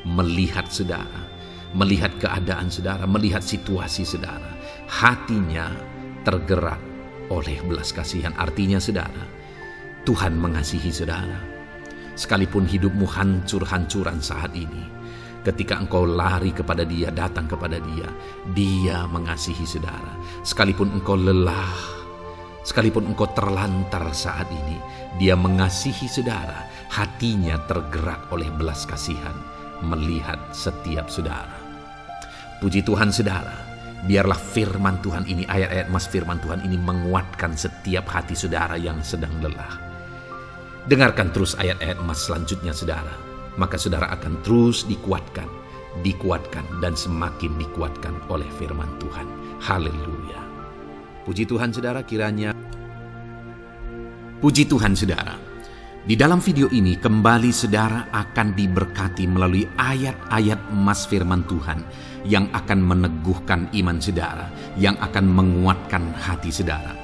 melihat saudara, melihat keadaan saudara, melihat situasi saudara. Hatinya tergerak oleh belas kasihan. Artinya saudara, Tuhan mengasihi saudara. Sekalipun hidupmu hancur-hancuran saat ini, ketika engkau lari kepada Dia, datang kepada Dia, Dia mengasihi saudara. Sekalipun engkau lelah, sekalipun engkau terlantar saat ini, Dia mengasihi saudara. Hatinya tergerak oleh belas kasihan melihat setiap saudara. Puji Tuhan saudara, biarlah firman Tuhan ini, ayat-ayat mas firman Tuhan ini menguatkan setiap hati saudara yang sedang lelah. Dengarkan terus ayat-ayat emas selanjutnya saudara, maka saudara akan terus dikuatkan, dan semakin dikuatkan oleh firman Tuhan. Haleluya. Puji Tuhan saudara, kiranya puji Tuhan saudara. Di dalam video ini kembali saudara akan diberkati melalui ayat-ayat emas firman Tuhan yang akan meneguhkan iman saudara, yang akan menguatkan hati saudara.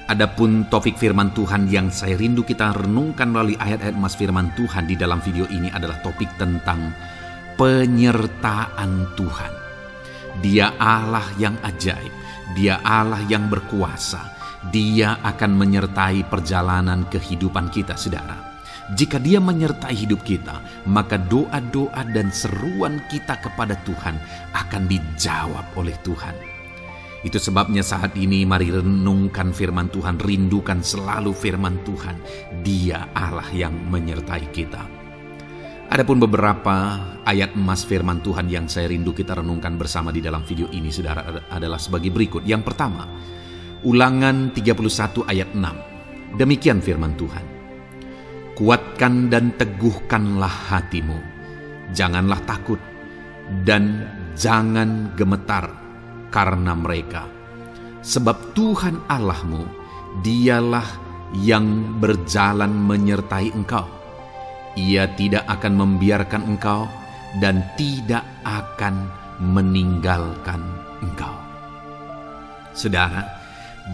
Adapun topik firman Tuhan yang saya rindu kita renungkan melalui ayat-ayat emas firman Tuhan di dalam video ini adalah topik tentang penyertaan Tuhan. Dia Allah yang ajaib, Dia Allah yang berkuasa. Dia akan menyertai perjalanan kehidupan kita saudara. Jika Dia menyertai hidup kita, maka doa-doa dan seruan kita kepada Tuhan akan dijawab oleh Tuhan. Itu sebabnya saat ini mari renungkan firman Tuhan, rindukan selalu firman Tuhan. Dia Allah yang menyertai kita. Adapun beberapa ayat emas firman Tuhan yang saya rindu kita renungkan bersama di dalam video ini saudara adalah sebagai berikut. Yang pertama, Ulangan 31 ayat 6. Demikian firman Tuhan. Kuatkan dan teguhkanlah hatimu. Janganlah takut dan jangan gemetar karena mereka. Sebab Tuhan Allahmu, Dialah yang berjalan menyertai engkau. Ia tidak akan membiarkan engkau dan tidak akan meninggalkan engkau. Saudara,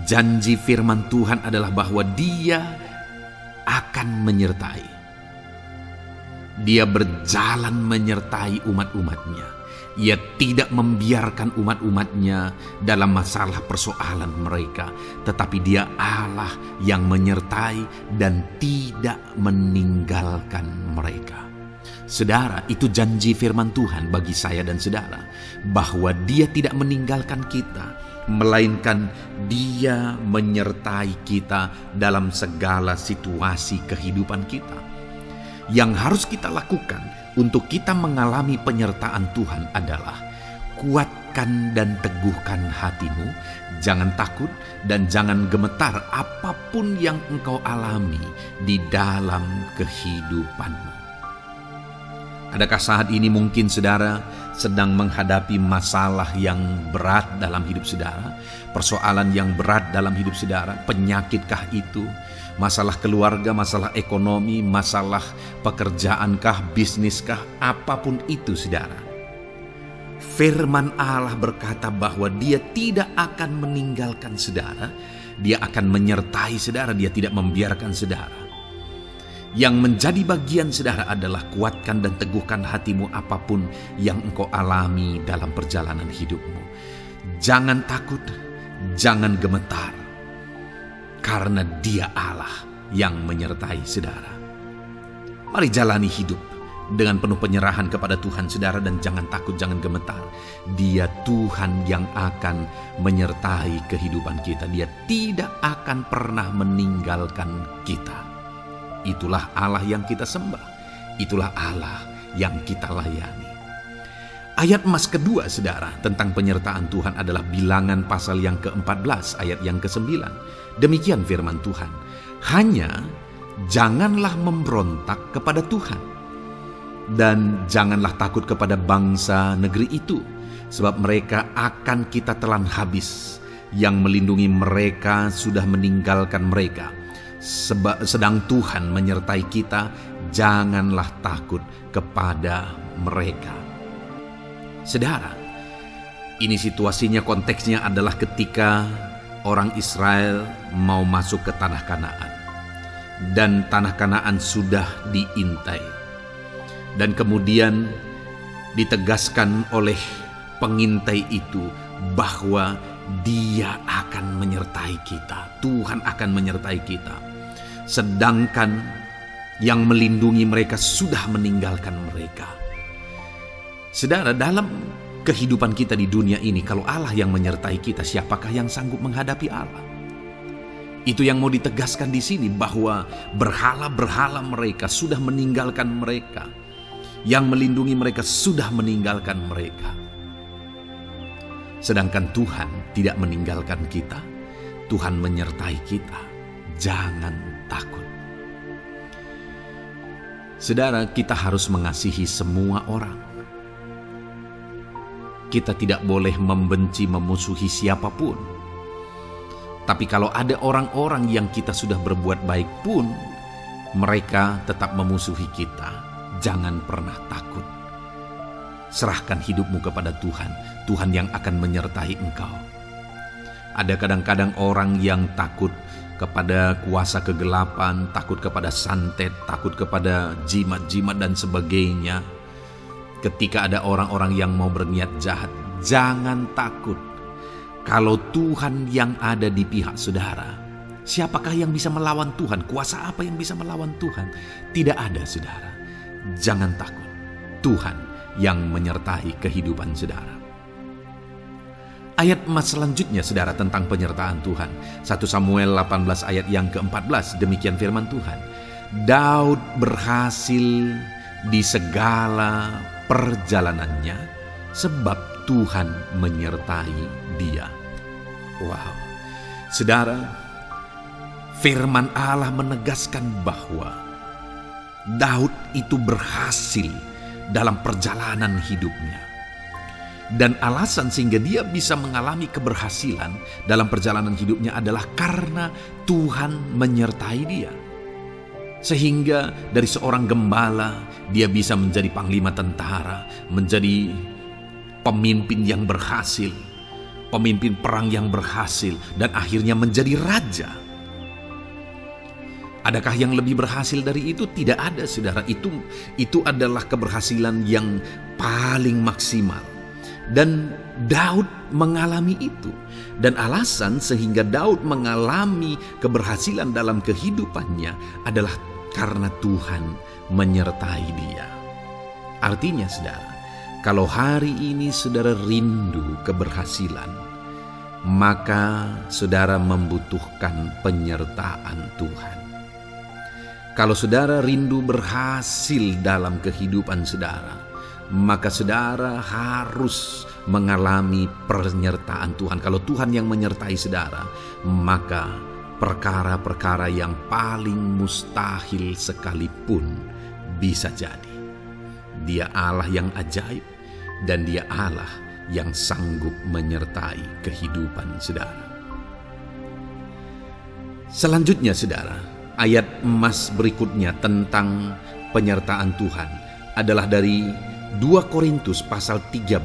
janji firman Tuhan adalah bahwa Dia akan menyertai. Dia berjalan menyertai umat-umatnya. Ia tidak membiarkan umat-umatnya dalam masalah persoalan mereka, tetapi Dia Allah yang menyertai dan tidak meninggalkan mereka. Saudara, itu janji firman Tuhan bagi saya dan saudara, bahwa Dia tidak meninggalkan kita, melainkan Dia menyertai kita dalam segala situasi kehidupan kita. Yang harus kita lakukan untuk kita mengalami penyertaan Tuhan adalah kuatkan dan teguhkan hatimu, jangan takut dan jangan gemetar apapun yang engkau alami di dalam kehidupanmu. Adakah saat ini mungkin saudara sedang menghadapi masalah yang berat dalam hidup saudara? Persoalan yang berat dalam hidup saudara? Penyakitkah itu? Masalah keluarga, masalah ekonomi, masalah pekerjaankah, bisniskah? Apapun itu saudara. Firman Allah berkata bahwa Dia tidak akan meninggalkan saudara. Dia akan menyertai saudara, Dia tidak membiarkan saudara. Yang menjadi bagian saudara adalah kuatkan dan teguhkan hatimu apapun yang engkau alami dalam perjalanan hidupmu. Jangan takut, jangan gemetar, karena Dia Allah yang menyertai saudara. Mari jalani hidup dengan penuh penyerahan kepada Tuhan saudara, dan jangan takut, jangan gemetar. Dia Tuhan yang akan menyertai kehidupan kita. Dia tidak akan pernah meninggalkan kita. Itulah Allah yang kita sembah. Itulah Allah yang kita layani. Ayat emas kedua saudara tentang penyertaan Tuhan adalah Bilangan pasal yang ke-14 ayat yang ke-9. Demikian firman Tuhan. Hanya janganlah memberontak kepada Tuhan, dan janganlah takut kepada bangsa negeri itu, sebab mereka akan kita telan habis. Yang melindungi mereka sudah meninggalkan mereka. Sedang Tuhan menyertai kita, janganlah takut kepada mereka. Saudara, ini situasinya, konteksnya adalah ketika orang Israel mau masuk ke tanah Kanaan. Dan tanah Kanaan sudah diintai. Dan kemudian ditegaskan oleh pengintai itu bahwa Dia akan menyertai kita. Tuhan akan menyertai kita. Sedangkan yang melindungi mereka sudah meninggalkan mereka. Saudara, dalam kehidupan kita di dunia ini, kalau Allah yang menyertai kita, siapakah yang sanggup menghadapi Allah? Itu yang mau ditegaskan di sini, bahwa berhala-berhala mereka sudah meninggalkan mereka. Yang melindungi mereka sudah meninggalkan mereka. Sedangkan Tuhan tidak meninggalkan kita. Tuhan menyertai kita. Jangan takut. Saudara, kita harus mengasihi semua orang. Kita tidak boleh membenci, memusuhi siapapun. Tapi kalau ada orang-orang yang kita sudah berbuat baik pun, mereka tetap memusuhi kita. Jangan pernah takut. Serahkan hidupmu kepada Tuhan. Tuhan yang akan menyertai engkau. Ada kadang-kadang orang yang takut kepada kuasa kegelapan, takut kepada santet, takut kepada jimat-jimat dan sebagainya. Ketika ada orang-orang yang mau berniat jahat, jangan takut. Kalau Tuhan yang ada di pihak saudara, siapakah yang bisa melawan Tuhan? Kuasa apa yang bisa melawan Tuhan? Tidak ada, saudara. Jangan takut. Tuhan yang menyertai kehidupan saudara. Ayat emas selanjutnya, saudara, tentang penyertaan Tuhan. 1 Samuel 18 ayat yang ke-14, demikian firman Tuhan. Daud berhasil di segala perjalanannya sebab Tuhan menyertai dia. Wow. Saudara, firman Allah menegaskan bahwa Daud itu berhasil dalam perjalanan hidupnya. Dan alasan sehingga dia bisa mengalami keberhasilan dalam perjalanan hidupnya adalah karena Tuhan menyertai dia. Sehingga dari seorang gembala, dia bisa menjadi panglima tentara, menjadi pemimpin yang berhasil, pemimpin perang yang berhasil, dan akhirnya menjadi raja. Adakah yang lebih berhasil dari itu? Tidak ada, saudara. Itu adalah keberhasilan yang paling maksimal. Dan Daud mengalami itu. Dan alasan sehingga Daud mengalami keberhasilan dalam kehidupannya adalah karena Tuhan menyertai dia. Artinya, saudara, kalau hari ini saudara rindu keberhasilan, maka saudara membutuhkan penyertaan Tuhan. Kalau saudara rindu berhasil dalam kehidupan saudara, maka saudara harus mengalami penyertaan Tuhan. Kalau Tuhan yang menyertai saudara, maka perkara-perkara yang paling mustahil sekalipun bisa jadi. Dia Allah yang ajaib, dan Dia Allah yang sanggup menyertai kehidupan saudara. Selanjutnya, saudara, ayat emas berikutnya tentang penyertaan Tuhan adalah dari 2 Korintus pasal 13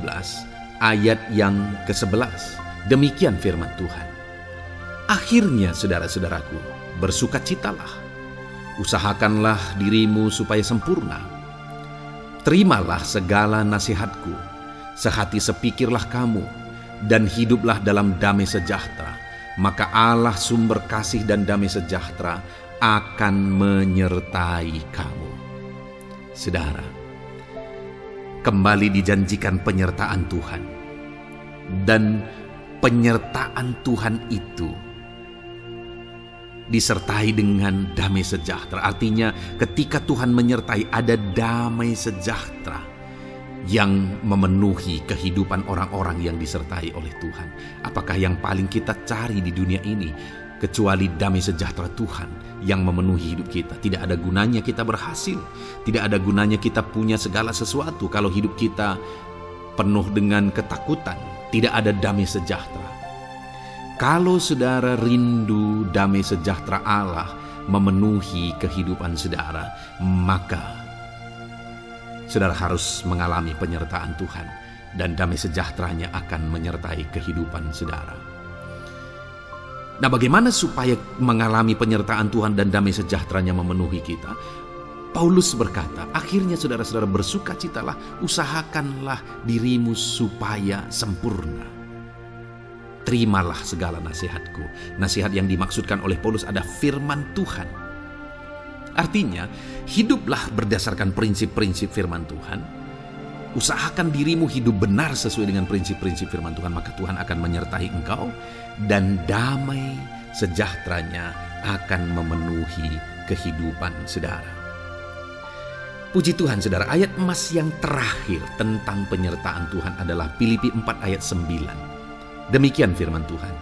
ayat yang ke-11. Demikian firman Tuhan. Akhirnya, saudara-saudaraku, bersukacitalah. Usahakanlah dirimu supaya sempurna. Terimalah segala nasihatku. Sehati sepikirlah kamu, dan hiduplah dalam damai sejahtera. Maka Allah sumber kasih dan damai sejahtera akan menyertai kamu. Saudara, kembali dijanjikan penyertaan Tuhan. Dan penyertaan Tuhan itu disertai dengan damai sejahtera. Artinya ketika Tuhan menyertai, ada damai sejahtera yang memenuhi kehidupan orang-orang yang disertai oleh Tuhan. Apakah yang paling kita cari di dunia ini? kecuali damai sejahtera Tuhan yang memenuhi hidup kita. Tidak ada gunanya kita berhasil, tidak ada gunanya kita punya segala sesuatu kalau hidup kita penuh dengan ketakutan, tidak ada damai sejahtera. Kalau saudara rindu damai sejahtera Allah memenuhi kehidupan saudara, maka saudara harus mengalami penyertaan Tuhan, dan damai sejahteranya akan menyertai kehidupan saudara. Nah, bagaimana supaya mengalami penyertaan Tuhan dan damai sejahteranya memenuhi kita? Paulus berkata, akhirnya saudara-saudara bersukacitalah, usahakanlah dirimu supaya sempurna. Terimalah segala nasihatku. Nasihat yang dimaksudkan oleh Paulus ada firman Tuhan. Artinya, hiduplah berdasarkan prinsip-prinsip firman Tuhan. Usahakan dirimu hidup benar sesuai dengan prinsip-prinsip firman Tuhan, maka Tuhan akan menyertai engkau dan damai sejahteranya akan memenuhi kehidupan saudara. Puji Tuhan saudara, ayat emas yang terakhir tentang penyertaan Tuhan adalah Filipi 4 ayat 9. Demikian firman Tuhan.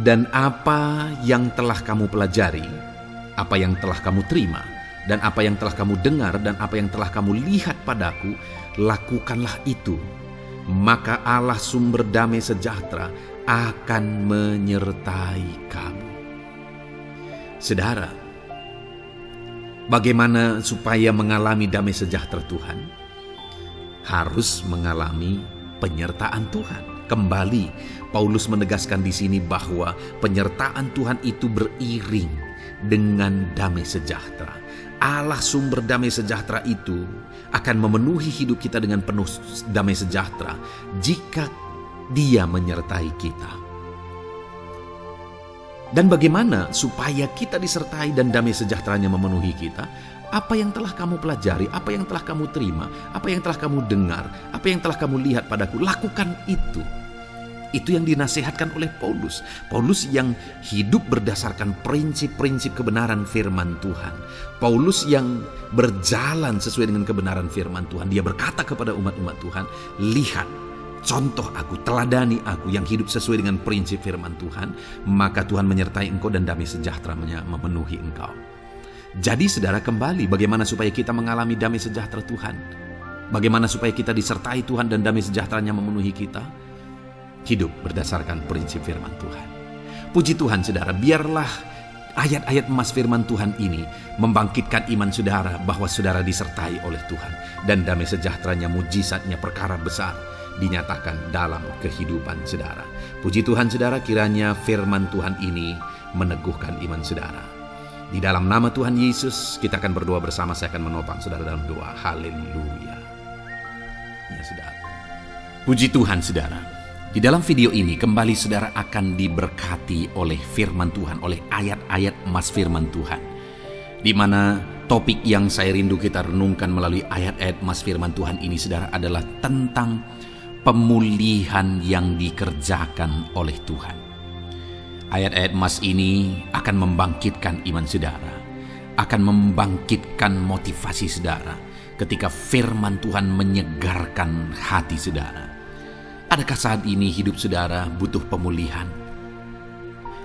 Dan apa yang telah kamu pelajari, apa yang telah kamu terima, dan apa yang telah kamu dengar, dan apa yang telah kamu lihat padaku, lakukanlah itu. Maka Allah sumber damai sejahtera akan menyertai kamu. Saudara, bagaimana supaya mengalami damai sejahtera Tuhan? Harus mengalami penyertaan Tuhan. Kembali, Paulus menegaskan di sini bahwa penyertaan Tuhan itu beriring dengan damai sejahtera. Allah sumber damai sejahtera itu akan memenuhi hidup kita dengan penuh damai sejahtera jika Dia menyertai kita. Dan bagaimana supaya kita disertai dan damai sejahteranya memenuhi kita? Apa yang telah kamu pelajari, apa yang telah kamu terima, apa yang telah kamu dengar, apa yang telah kamu lihat padaku, lakukan itu. Itu yang dinasihatkan oleh Paulus. Paulus yang hidup berdasarkan prinsip-prinsip kebenaran firman Tuhan. Paulus yang berjalan sesuai dengan kebenaran firman Tuhan. Dia berkata kepada umat-umat Tuhan, lihat, contoh aku, teladani aku yang hidup sesuai dengan prinsip firman Tuhan, maka Tuhan menyertai engkau dan damai sejahteranya memenuhi engkau. Jadi saudara, kembali bagaimana supaya kita mengalami damai sejahtera Tuhan? Bagaimana supaya kita disertai Tuhan dan damai sejahteranya memenuhi kita? Hidup berdasarkan prinsip firman Tuhan. Puji Tuhan saudara, biarlah ayat-ayat emas firman Tuhan ini membangkitkan iman saudara bahwa saudara disertai oleh Tuhan. Dan damai sejahteranya, mujizatnya, perkara besar dinyatakan dalam kehidupan saudara. Puji Tuhan saudara, kiranya firman Tuhan ini meneguhkan iman saudara. Di dalam nama Tuhan Yesus kita akan berdoa bersama. Saya akan menopang saudara dalam doa. Haleluya. Ya saudara. Puji Tuhan saudara. Di dalam video ini kembali saudara akan diberkati oleh firman Tuhan, oleh ayat-ayat emas firman Tuhan. Di mana topik yang saya rindu kita renungkan melalui ayat-ayat emas firman Tuhan ini saudara adalah tentang pemulihan yang dikerjakan oleh Tuhan. Ayat-ayat emas ini akan membangkitkan iman saudara, akan membangkitkan motivasi saudara ketika firman Tuhan menyegarkan hati saudara. Adakah saat ini hidup saudara butuh pemulihan?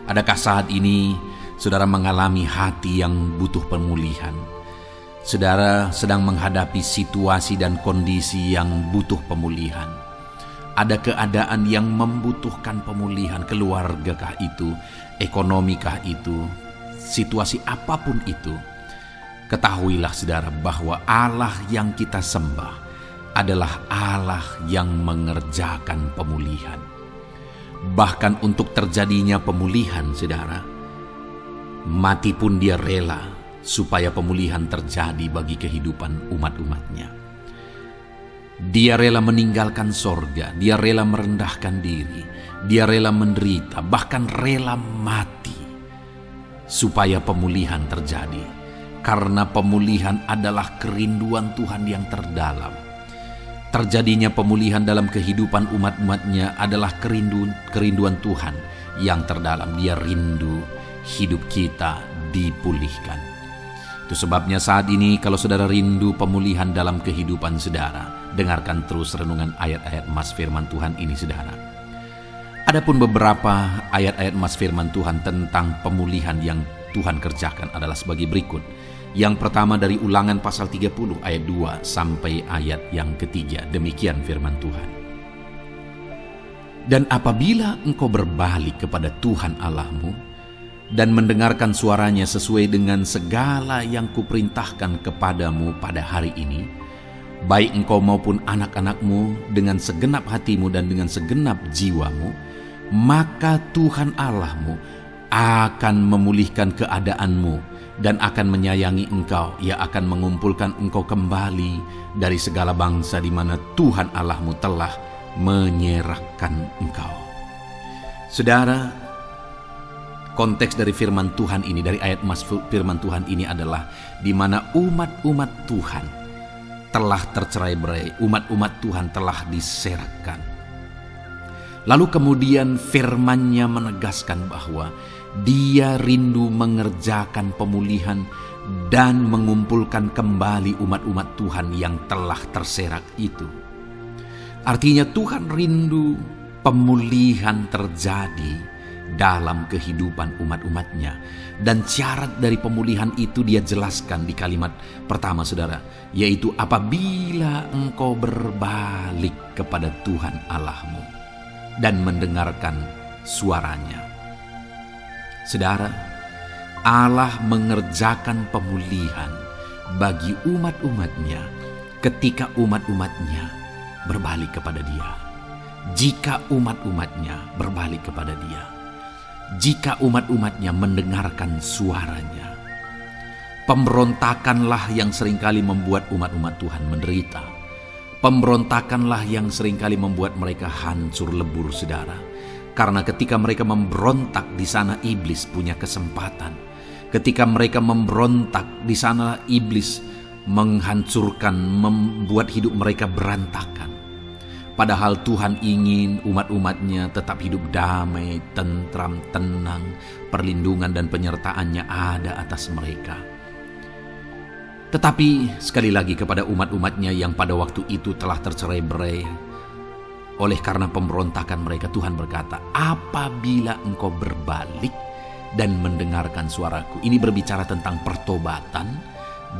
Adakah saat ini saudara mengalami hati yang butuh pemulihan? Saudara sedang menghadapi situasi dan kondisi yang butuh pemulihan. Ada keadaan yang membutuhkan pemulihan, keluargakah itu, ekonomikah itu, situasi apapun itu. Ketahuilah saudara bahwa Allah yang kita sembah adalah Allah yang mengerjakan pemulihan. Bahkan untuk terjadinya pemulihan saudara, mati pun Dia rela supaya pemulihan terjadi bagi kehidupan umat-umatnya. Dia rela meninggalkan sorga, Dia rela merendahkan diri, Dia rela menderita, bahkan rela mati supaya pemulihan terjadi. Karena pemulihan adalah kerinduan Tuhan yang terdalam. Terjadinya pemulihan dalam kehidupan umat-umatnya adalah kerinduan Tuhan yang terdalam. Dia rindu hidup kita dipulihkan. Itu sebabnya saat ini kalau saudara rindu pemulihan dalam kehidupan saudara, dengarkan terus renungan ayat-ayat emas firman Tuhan ini saudara. Adapun beberapa ayat-ayat emas firman Tuhan tentang pemulihan yang Tuhan kerjakan adalah sebagai berikut. Yang pertama dari Ulangan pasal 30 ayat 2 sampai ayat yang ketiga. Demikian firman Tuhan. Dan apabila engkau berbalik kepada Tuhan Allahmu dan mendengarkan suaranya sesuai dengan segala yang kuperintahkan kepadamu pada hari ini, baik engkau maupun anak-anakmu dengan segenap hatimu dan dengan segenap jiwamu, maka Tuhan Allahmu akan memulihkan keadaanmu dan akan menyayangi engkau. Ia akan mengumpulkan engkau kembali dari segala bangsa di mana Tuhan Allahmu telah menyerahkan engkau. Saudara, konteks dari firman Tuhan ini, dari ayat emas firman Tuhan ini adalah di mana umat-umat Tuhan telah tercerai-berai, umat-umat Tuhan telah diserakkan. Lalu kemudian firman-Nya menegaskan bahwa Dia rindu mengerjakan pemulihan dan mengumpulkan kembali umat-umat Tuhan yang telah terserak itu. Artinya Tuhan rindu pemulihan terjadi dalam kehidupan umat-umatnya. Dan syarat dari pemulihan itu Dia jelaskan di kalimat pertama, saudara, yaitu apabila engkau berbalik kepada Tuhan Allahmu dan mendengarkan suaranya. Saudara, Allah mengerjakan pemulihan bagi umat-umatnya ketika umat-umatnya berbalik kepada Dia. Jika umat-umatnya berbalik kepada Dia, jika umat-umatnya mendengarkan suaranya. Pemberontakanlah yang seringkali membuat umat-umat Tuhan menderita. Pemberontakanlah yang seringkali membuat mereka hancur lebur, saudara. Karena ketika mereka memberontak, di sana iblis punya kesempatan. Ketika mereka memberontak, di sana iblis menghancurkan, membuat hidup mereka berantakan. Padahal Tuhan ingin umat-umatnya tetap hidup damai, tentram, tenang, perlindungan dan penyertaan-Nya ada atas mereka. Tetapi sekali lagi kepada umat-umatnya yang pada waktu itu telah tercerai-berai oleh karena pemberontakan mereka, Tuhan berkata, apabila engkau berbalik dan mendengarkan suaraku. Ini berbicara tentang pertobatan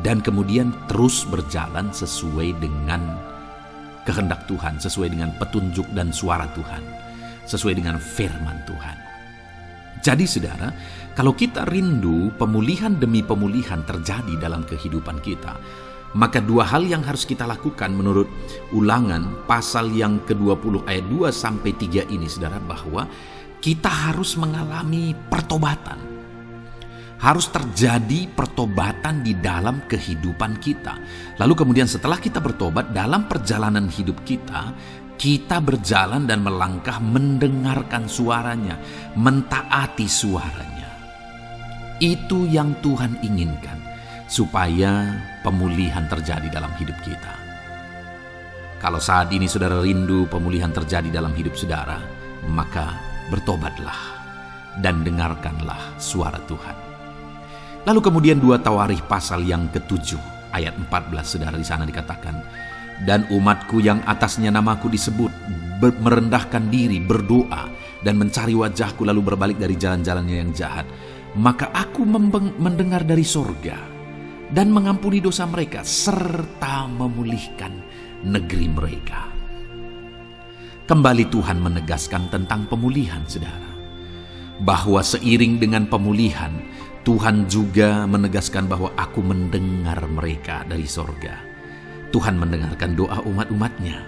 dan kemudian terus berjalan sesuai dengan kehendak Tuhan, sesuai dengan petunjuk dan suara Tuhan, sesuai dengan firman Tuhan. Jadi saudara, kalau kita rindu pemulihan demi pemulihan terjadi dalam kehidupan kita, maka dua hal yang harus kita lakukan menurut Ulangan pasal yang ke-20 ayat 2 sampai 3 ini, saudara, bahwa kita harus mengalami pertobatan. Harus terjadi pertobatan di dalam kehidupan kita. Lalu kemudian setelah kita bertobat, dalam perjalanan hidup kita, kita berjalan dan melangkah mendengarkan suaranya, mentaati suaranya. Itu yang Tuhan inginkan, supaya pemulihan terjadi dalam hidup kita. Kalau saat ini saudara rindu pemulihan terjadi dalam hidup saudara, maka bertobatlah dan dengarkanlah suara Tuhan. Lalu kemudian 2 Tawarikh pasal yang ke-7 ayat 14, saudara, di sana dikatakan, dan umatku yang atasnya namaku disebut merendahkan diri, berdoa dan mencari wajahku, lalu berbalik dari jalan-jalannya yang jahat, maka aku mendengar dari sorga dan mengampuni dosa mereka, serta memulihkan negeri mereka. Kembali Tuhan menegaskan tentang pemulihan, saudara. Bahwa seiring dengan pemulihan, Tuhan juga menegaskan bahwa aku mendengar mereka dari sorga. Tuhan mendengarkan doa umat-umatnya.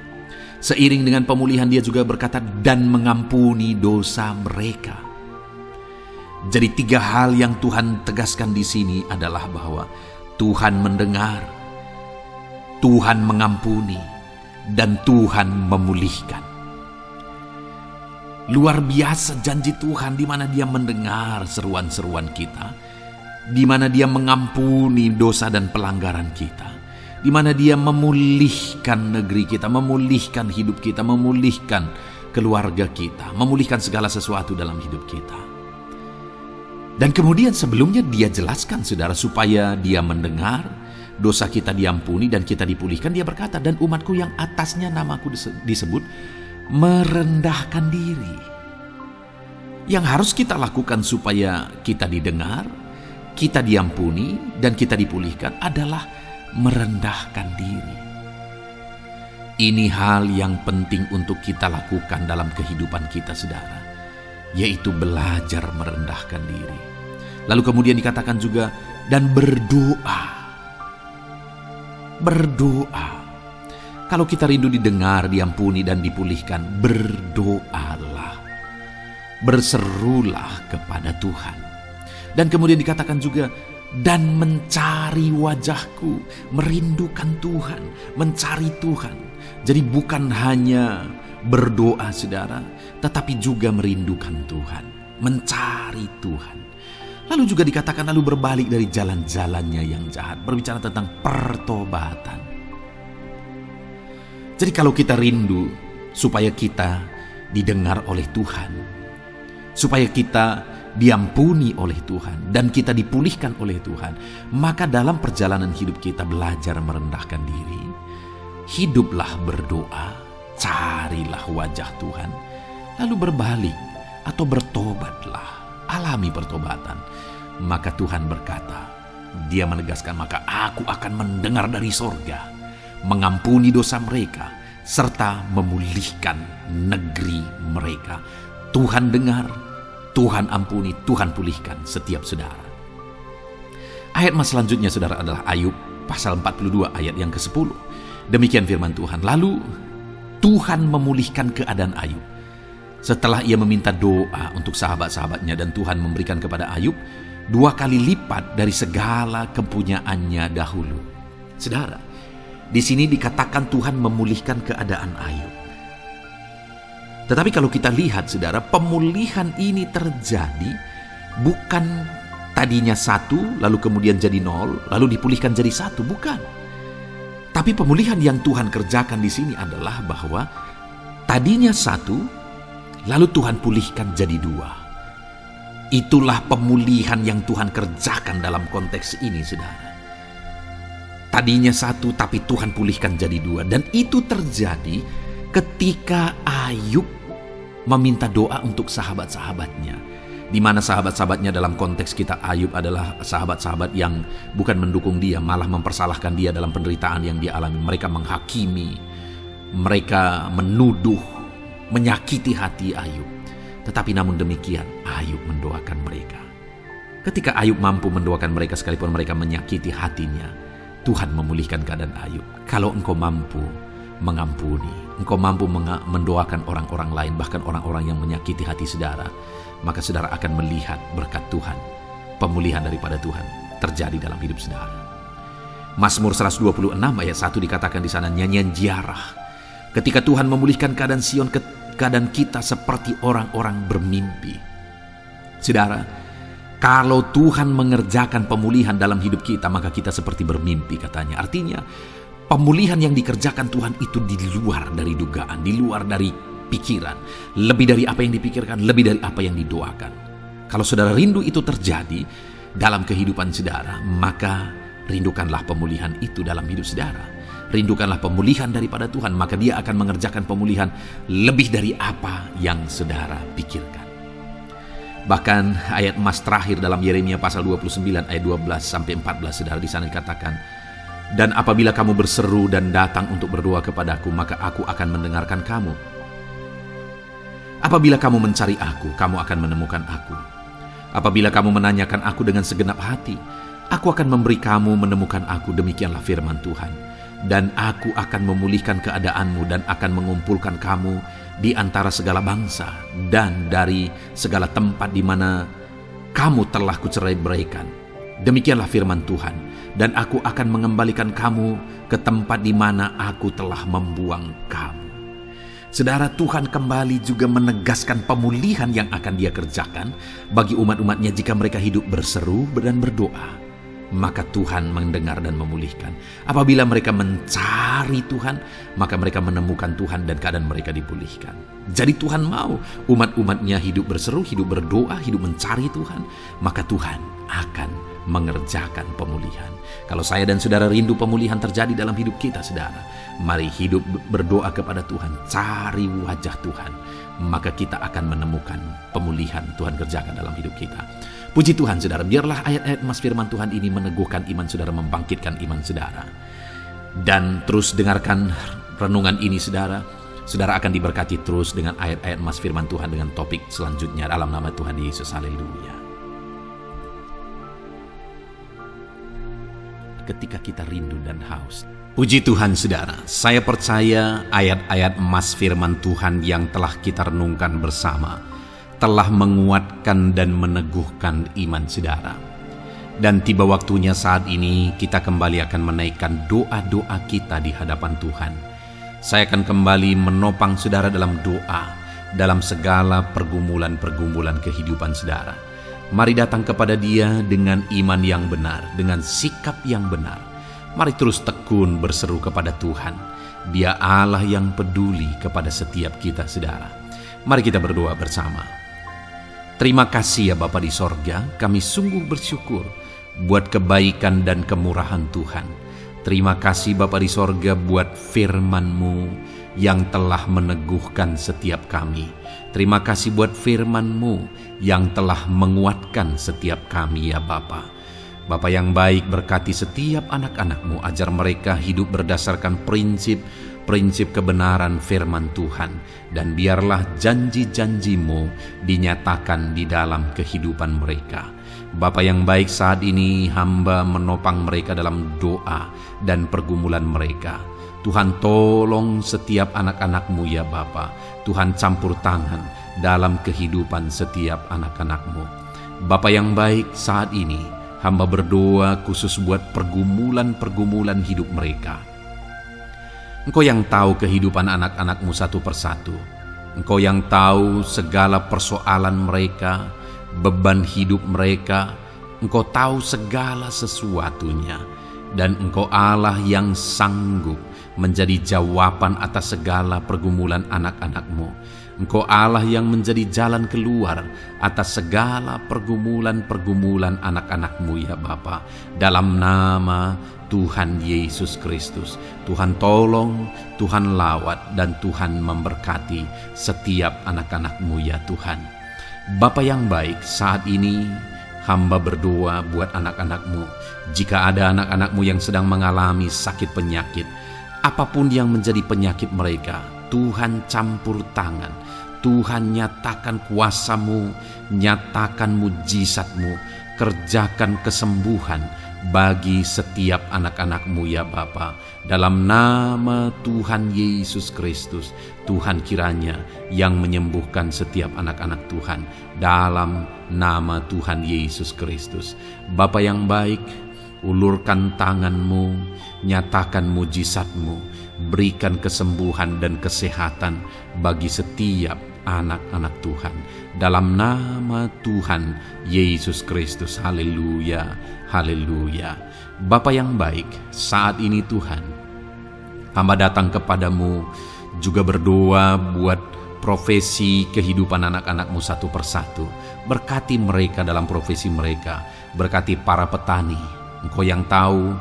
Seiring dengan pemulihan Dia juga berkata, dan mengampuni dosa mereka. Jadi 3 hal yang Tuhan tegaskan di sini adalah bahwa Tuhan mendengar, Tuhan mengampuni, dan Tuhan memulihkan. Luar biasa janji Tuhan, di mana Dia mendengar seruan-seruan kita, di mana Dia mengampuni dosa dan pelanggaran kita, di mana Dia memulihkan negeri kita, memulihkan hidup kita, memulihkan keluarga kita, memulihkan segala sesuatu dalam hidup kita. Dan kemudian sebelumnya Dia jelaskan, saudara, supaya Dia mendengar, dosa kita diampuni dan kita dipulihkan. Dia berkata, dan umatku yang atasnya namaku disebut merendahkan diri. Yang harus kita lakukan supaya kita didengar, kita diampuni, dan kita dipulihkan adalah merendahkan diri. Ini hal yang penting untuk kita lakukan dalam kehidupan kita, saudara, yaitu belajar merendahkan diri. Lalu kemudian dikatakan juga, dan berdoa. Berdoa. Kalau kita rindu didengar, diampuni, dan dipulihkan, berdoalah. Berserulah kepada Tuhan. Dan kemudian dikatakan juga, dan mencari wajahku, merindukan Tuhan, mencari Tuhan. Jadi bukan hanya berdoa, saudara, tetapi juga merindukan Tuhan, mencari Tuhan. Lalu juga dikatakan lalu berbalik dari jalan-jalannya yang jahat, berbicara tentang pertobatan. Jadi kalau kita rindu supaya kita didengar oleh Tuhan, supaya kita diampuni oleh Tuhan, dan kita dipulihkan oleh Tuhan, maka dalam perjalanan hidup kita belajar merendahkan diri, hiduplah berdoa, carilah wajah Tuhan, lalu berbalik atau bertobatlah, alami pertobatan. Maka Tuhan berkata, Dia menegaskan, maka aku akan mendengar dari sorga, mengampuni dosa mereka, serta memulihkan negeri mereka. Tuhan dengar, Tuhan ampuni, Tuhan pulihkan setiap saudara. Ayat mas selanjutnya, saudara, adalah Ayub pasal 42 ayat yang ke-10. Demikian firman Tuhan. Lalu Tuhan memulihkan keadaan Ayub. Setelah ia meminta doa untuk sahabat-sahabatnya, dan Tuhan memberikan kepada Ayub 2 kali lipat dari segala kepunyaannya dahulu. Saudara, di sini dikatakan Tuhan memulihkan keadaan Ayub. Tetapi kalau kita lihat, saudara, pemulihan ini terjadi bukan tadinya 1, lalu kemudian jadi 0, lalu dipulihkan jadi 1, bukan. Tapi pemulihan yang Tuhan kerjakan di sini adalah bahwa tadinya 1, lalu Tuhan pulihkan jadi 2. Itulah pemulihan yang Tuhan kerjakan dalam konteks ini, saudara. Tadinya 1, tapi Tuhan pulihkan jadi 2. Dan itu terjadi ketika Ayub meminta doa untuk sahabat-sahabatnya, di mana sahabat-sahabatnya dalam konteks kita Ayub adalah sahabat-sahabat yang bukan mendukung dia, malah mempersalahkan dia dalam penderitaan yang dia alami. Mereka menghakimi, mereka menuduh, menyakiti hati Ayub. Tetapi namun demikian, Ayub mendoakan mereka. Ketika Ayub mampu mendoakan mereka sekalipun mereka menyakiti hatinya, Tuhan memulihkan keadaan Ayub. Kalau engkau mampu mengampuni, engkau mampu mendoakan orang-orang lain, bahkan orang-orang yang menyakiti hati saudara, maka saudara akan melihat berkat Tuhan, pemulihan daripada Tuhan terjadi dalam hidup saudara. Mazmur 126 ayat 1 dikatakan di sana, nyanyian ziarah. Ketika Tuhan memulihkan keadaan Sion, keadaan kita seperti orang-orang bermimpi. Saudara, kalau Tuhan mengerjakan pemulihan dalam hidup kita, maka kita seperti bermimpi, katanya. Artinya, pemulihan yang dikerjakan Tuhan itu di luar dari dugaan, di luar dari pikiran, lebih dari apa yang dipikirkan, lebih dari apa yang didoakan. Kalau saudara rindu itu terjadi dalam kehidupan saudara, maka rindukanlah pemulihan itu dalam hidup saudara. Rindukanlah pemulihan daripada Tuhan, maka Dia akan mengerjakan pemulihan lebih dari apa yang saudara pikirkan. Bahkan ayat emas terakhir dalam Yeremia pasal 29 ayat 12-14, saudara, di sana dikatakan, dan apabila kamu berseru dan datang untuk berdoa kepadaku, maka aku akan mendengarkan kamu. Apabila kamu mencari aku, kamu akan menemukan aku. Apabila kamu menanyakan aku dengan segenap hati, aku akan memberi kamu menemukan aku, demikianlah firman Tuhan. Dan aku akan memulihkan keadaanmu dan akan mengumpulkan kamu di antara segala bangsa dan dari segala tempat di mana kamu telah kucerai-beraikan. Demikianlah firman Tuhan. Dan aku akan mengembalikan kamu ke tempat di mana aku telah membuang kamu. Saudara, Tuhan kembali juga menegaskan pemulihan yang akan Dia kerjakan bagi umat-umatnya jika mereka hidup berseru dan berdoa. Maka Tuhan mendengar dan memulihkan. Apabila mereka mencari Tuhan, maka mereka menemukan Tuhan dan keadaan mereka dipulihkan. Jadi Tuhan mau umat-umatnya hidup berseru, hidup berdoa, hidup mencari Tuhan, maka Tuhan akan mengerjakan pemulihan. Kalau saya dan saudara rindu pemulihan terjadi dalam hidup kita, saudara, mari hidup berdoa kepada Tuhan, cari wajah Tuhan, maka kita akan menemukan pemulihan Tuhan kerjakan dalam hidup kita. Puji Tuhan, saudara, biarlah ayat-ayat mas firman Tuhan ini meneguhkan iman saudara, membangkitkan iman saudara. Dan terus dengarkan renungan ini, saudara. Saudara akan diberkati terus dengan ayat-ayat mas firman Tuhan dengan topik selanjutnya dalam nama Tuhan Yesus. Haleluya. Ketika kita rindu dan haus. Puji Tuhan, saudara, saya percaya ayat-ayat emas firman Tuhan yang telah kita renungkan bersama telah menguatkan dan meneguhkan iman saudara. Dan tiba waktunya saat ini kita kembali akan menaikkan doa-doa kita di hadapan Tuhan. Saya akan kembali menopang saudara dalam doa, dalam segala pergumulan-pergumulan kehidupan saudara. Mari datang kepada Dia dengan iman yang benar, dengan sikap yang benar. Mari terus tekun berseru kepada Tuhan. Dia Allah yang peduli kepada setiap kita, saudara. Mari kita berdoa bersama. Terima kasih ya Bapa di sorga, kami sungguh bersyukur buat kebaikan dan kemurahan Tuhan. Terima kasih Bapa di sorga buat firman-Mu yang telah meneguhkan setiap kami. Terima kasih buat firman-Mu yang telah menguatkan setiap kami ya Bapa. Bapa yang baik, berkati setiap anak-anak-Mu, ajar mereka hidup berdasarkan prinsip kebenaran firman Tuhan, dan biarlah janji-janji-Mu dinyatakan di dalam kehidupan mereka. Bapa yang baik, saat ini hamba menopang mereka dalam doa dan pergumulan mereka. Tuhan tolong setiap anak-anak-Mu ya Bapa. Tuhan campur tangan dalam kehidupan setiap anak-anak-Mu. Bapa yang baik, saat ini hamba berdoa khusus buat pergumulan-pergumulan hidup mereka. Engkau yang tahu kehidupan anak-anak-Mu satu persatu. Engkau yang tahu segala persoalan mereka, beban hidup mereka. Engkau tahu segala sesuatunya. Dan Engkau Allah yang sanggup menjadi jawaban atas segala pergumulan anak-anak-Mu. Engkau Allah yang menjadi jalan keluar atas segala pergumulan-pergumulan anak-anak-Mu ya Bapa. Dalam nama Tuhan Yesus Kristus, Tuhan tolong, Tuhan lawat, dan Tuhan memberkati setiap anak-anak-Mu ya Tuhan. Bapa yang baik, saat ini hamba berdoa buat anak-anak-Mu. Jika ada anak-anak-Mu yang sedang mengalami sakit penyakit, apapun yang menjadi penyakit mereka, Tuhan campur tangan, Tuhan nyatakan kuasa-Mu, nyatakan mujizat-Mu, kerjakan kesembuhan bagi setiap anak-anak-Mu ya Bapa. Dalam nama Tuhan Yesus Kristus, Tuhan kiranya yang menyembuhkan setiap anak-anak Tuhan. Dalam nama Tuhan Yesus Kristus. Bapa yang baik, ulurkan tangan-Mu, nyatakan mujizat-Mu, berikan kesembuhan dan kesehatan bagi setiap anak-anak Tuhan. Dalam nama Tuhan Yesus Kristus. Haleluya, haleluya. Bapa yang baik, saat ini Tuhan, hamba datang kepadamu juga berdoa buat profesi kehidupan anak-anak-Mu satu persatu. Berkati mereka dalam profesi mereka. Berkati para petani. Engkau yang tahu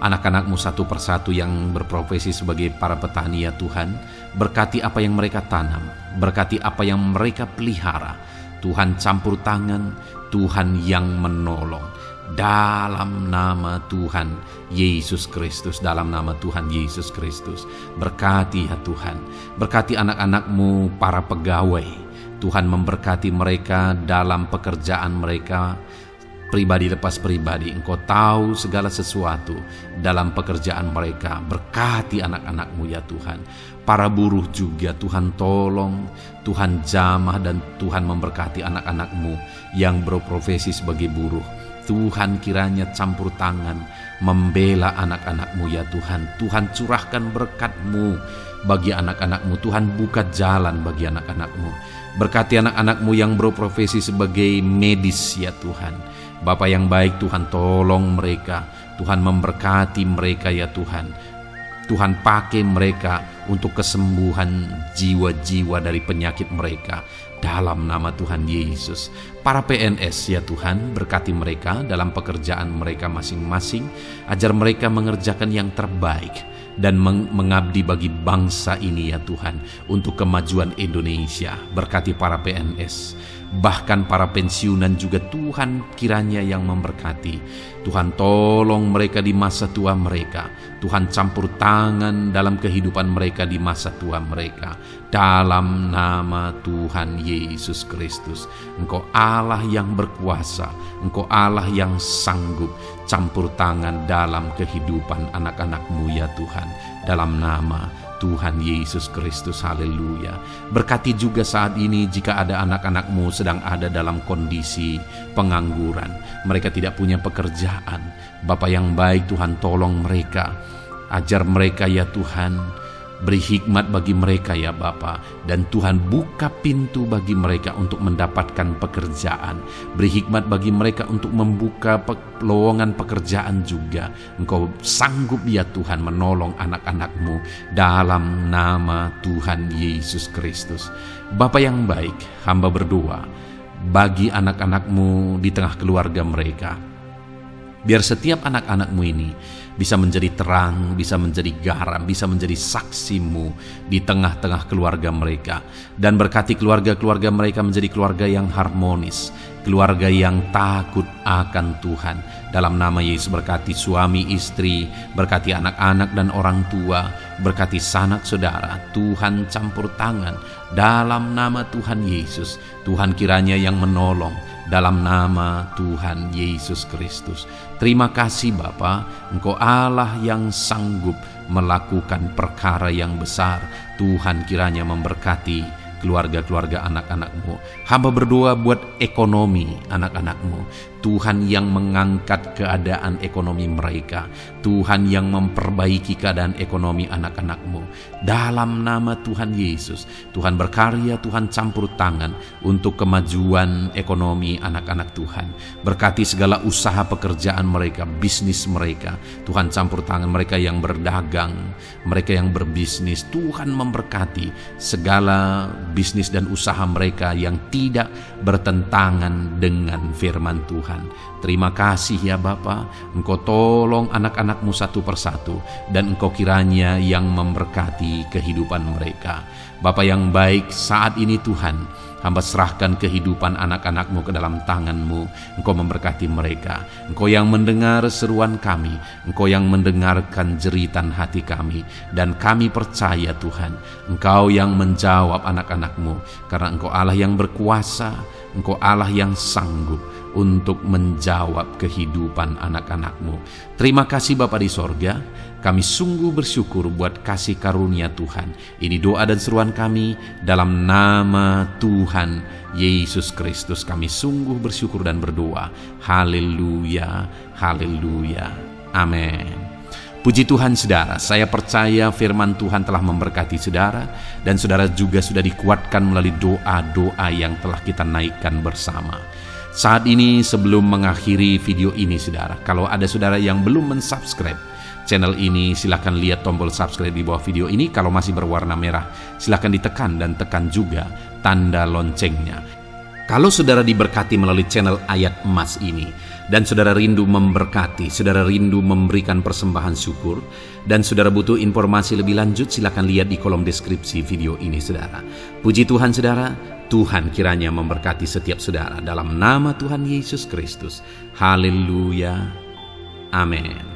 anak-anak-Mu satu persatu yang berprofesi sebagai para petani ya Tuhan. Berkati apa yang mereka tanam, berkati apa yang mereka pelihara. Tuhan campur tangan, Tuhan yang menolong. Dalam nama Tuhan Yesus Kristus, dalam nama Tuhan Yesus Kristus. Berkati ya Tuhan, berkati anak-anak-Mu para pegawai. Tuhan memberkati mereka dalam pekerjaan mereka, pribadi lepas pribadi. Engkau tahu segala sesuatu dalam pekerjaan mereka. Berkati anak-anak-Mu ya Tuhan. Para buruh juga Tuhan tolong, Tuhan jamah, dan Tuhan memberkati anak-anak-Mu yang berprofesi sebagai buruh. Tuhan kiranya campur tangan membela anak-anak-Mu ya Tuhan. Tuhan curahkan berkat-Mu bagi anak-anak-Mu. Tuhan buka jalan bagi anak-anak-Mu. Berkati anak-anak-Mu yang berprofesi sebagai medis ya Tuhan. Bapa yang baik, Tuhan tolong mereka. Tuhan memberkati mereka ya Tuhan. Tuhan pakai mereka untuk kesembuhan jiwa-jiwa dari penyakit mereka. Dalam nama Tuhan Yesus. Para PNS ya Tuhan, berkati mereka dalam pekerjaan mereka masing-masing. Ajar mereka mengerjakan yang terbaik dan mengabdi bagi bangsa ini ya Tuhan, untuk kemajuan Indonesia. Berkati para PNS, bahkan para pensiunan juga Tuhan kiranya yang memberkati. Tuhan tolong mereka di masa tua mereka. Tuhan campur tangan dalam kehidupan mereka di masa tua mereka. Dalam nama Tuhan Yesus Kristus. Engkau Allah yang berkuasa, Engkau Allah yang sanggup campur tangan dalam kehidupan anak-anak-Mu ya Tuhan. Dalam nama Tuhan Yesus Kristus, haleluya. Berkati juga saat ini jika ada anak-anak-Mu sedang ada dalam kondisi pengangguran, mereka tidak punya pekerjaan. Bapa yang baik, Tuhan tolong mereka, ajar mereka ya Tuhan, beri hikmat bagi mereka ya Bapa, dan Tuhan buka pintu bagi mereka untuk mendapatkan pekerjaan. Beri hikmat bagi mereka untuk membuka lowongan pekerjaan juga. Engkau sanggup ya Tuhan menolong anak-anak-Mu dalam nama Tuhan Yesus Kristus. Bapa yang baik, hamba berdoa bagi anak-anak-Mu di tengah keluarga mereka. Biar setiap anak-anak-Mu ini bisa menjadi terang, bisa menjadi garam, bisa menjadi saksi-Mu di tengah-tengah keluarga mereka. Dan berkati keluarga-keluarga mereka menjadi keluarga yang harmonis, keluarga yang takut akan Tuhan. Dalam nama Yesus, berkati suami istri, berkati anak-anak dan orang tua, berkati sanak saudara. Tuhan campur tangan dalam nama Tuhan Yesus. Tuhan kiranya yang menolong dalam nama Tuhan Yesus Kristus. Terima kasih Bapa, Engkau Allah yang sanggup melakukan perkara yang besar. Tuhan kiranya memberkati keluarga-keluarga anak-anak-Mu. Hamba berdoa buat ekonomi anak-anak-Mu. Tuhan yang mengangkat keadaan ekonomi mereka. Tuhan yang memperbaiki keadaan ekonomi anak-anak-Mu. Dalam nama Tuhan Yesus, Tuhan berkarya, Tuhan campur tangan untuk kemajuan ekonomi anak-anak Tuhan. Berkati segala usaha pekerjaan mereka, bisnis mereka. Tuhan campur tangan mereka yang berdagang, mereka yang berbisnis. Tuhan memberkati segala bisnis dan usaha mereka yang tidak bertentangan dengan firman Tuhan. Terima kasih ya Bapa, Engkau tolong anak-anak-Mu satu persatu, dan Engkau kiranya yang memberkati kehidupan mereka. Bapa yang baik, saat ini Tuhan, hamba serahkan kehidupan anak-anak-Mu ke dalam tangan-Mu. Engkau memberkati mereka. Engkau yang mendengar seruan kami, Engkau yang mendengarkan jeritan hati kami, dan kami percaya Tuhan, Engkau yang menjawab anak-anak-Mu, karena Engkau Allah yang berkuasa, Engkau Allah yang sanggup untuk menjawab kehidupan anak-anak-Mu. Terima kasih Bapa di sorga. Kami sungguh bersyukur buat kasih karunia Tuhan. Ini doa dan seruan kami dalam nama Tuhan Yesus Kristus. Kami sungguh bersyukur dan berdoa. Haleluya, haleluya, amin. Puji Tuhan saudara, saya percaya firman Tuhan telah memberkati saudara, dan saudara juga sudah dikuatkan melalui doa-doa yang telah kita naikkan bersama. Saat ini sebelum mengakhiri video ini saudara, kalau ada saudara yang belum mensubscribe channel ini, silakan lihat tombol subscribe di bawah video ini. Kalau masih berwarna merah, silakan ditekan dan tekan juga tanda loncengnya. Kalau saudara diberkati melalui channel Ayat Emas ini, dan saudara rindu memberkati, saudara rindu memberikan persembahan syukur, dan saudara butuh informasi lebih lanjut, silakan lihat di kolom deskripsi video ini saudara. Puji Tuhan saudara, Tuhan kiranya memberkati setiap saudara dalam nama Tuhan Yesus Kristus. Haleluya, amin.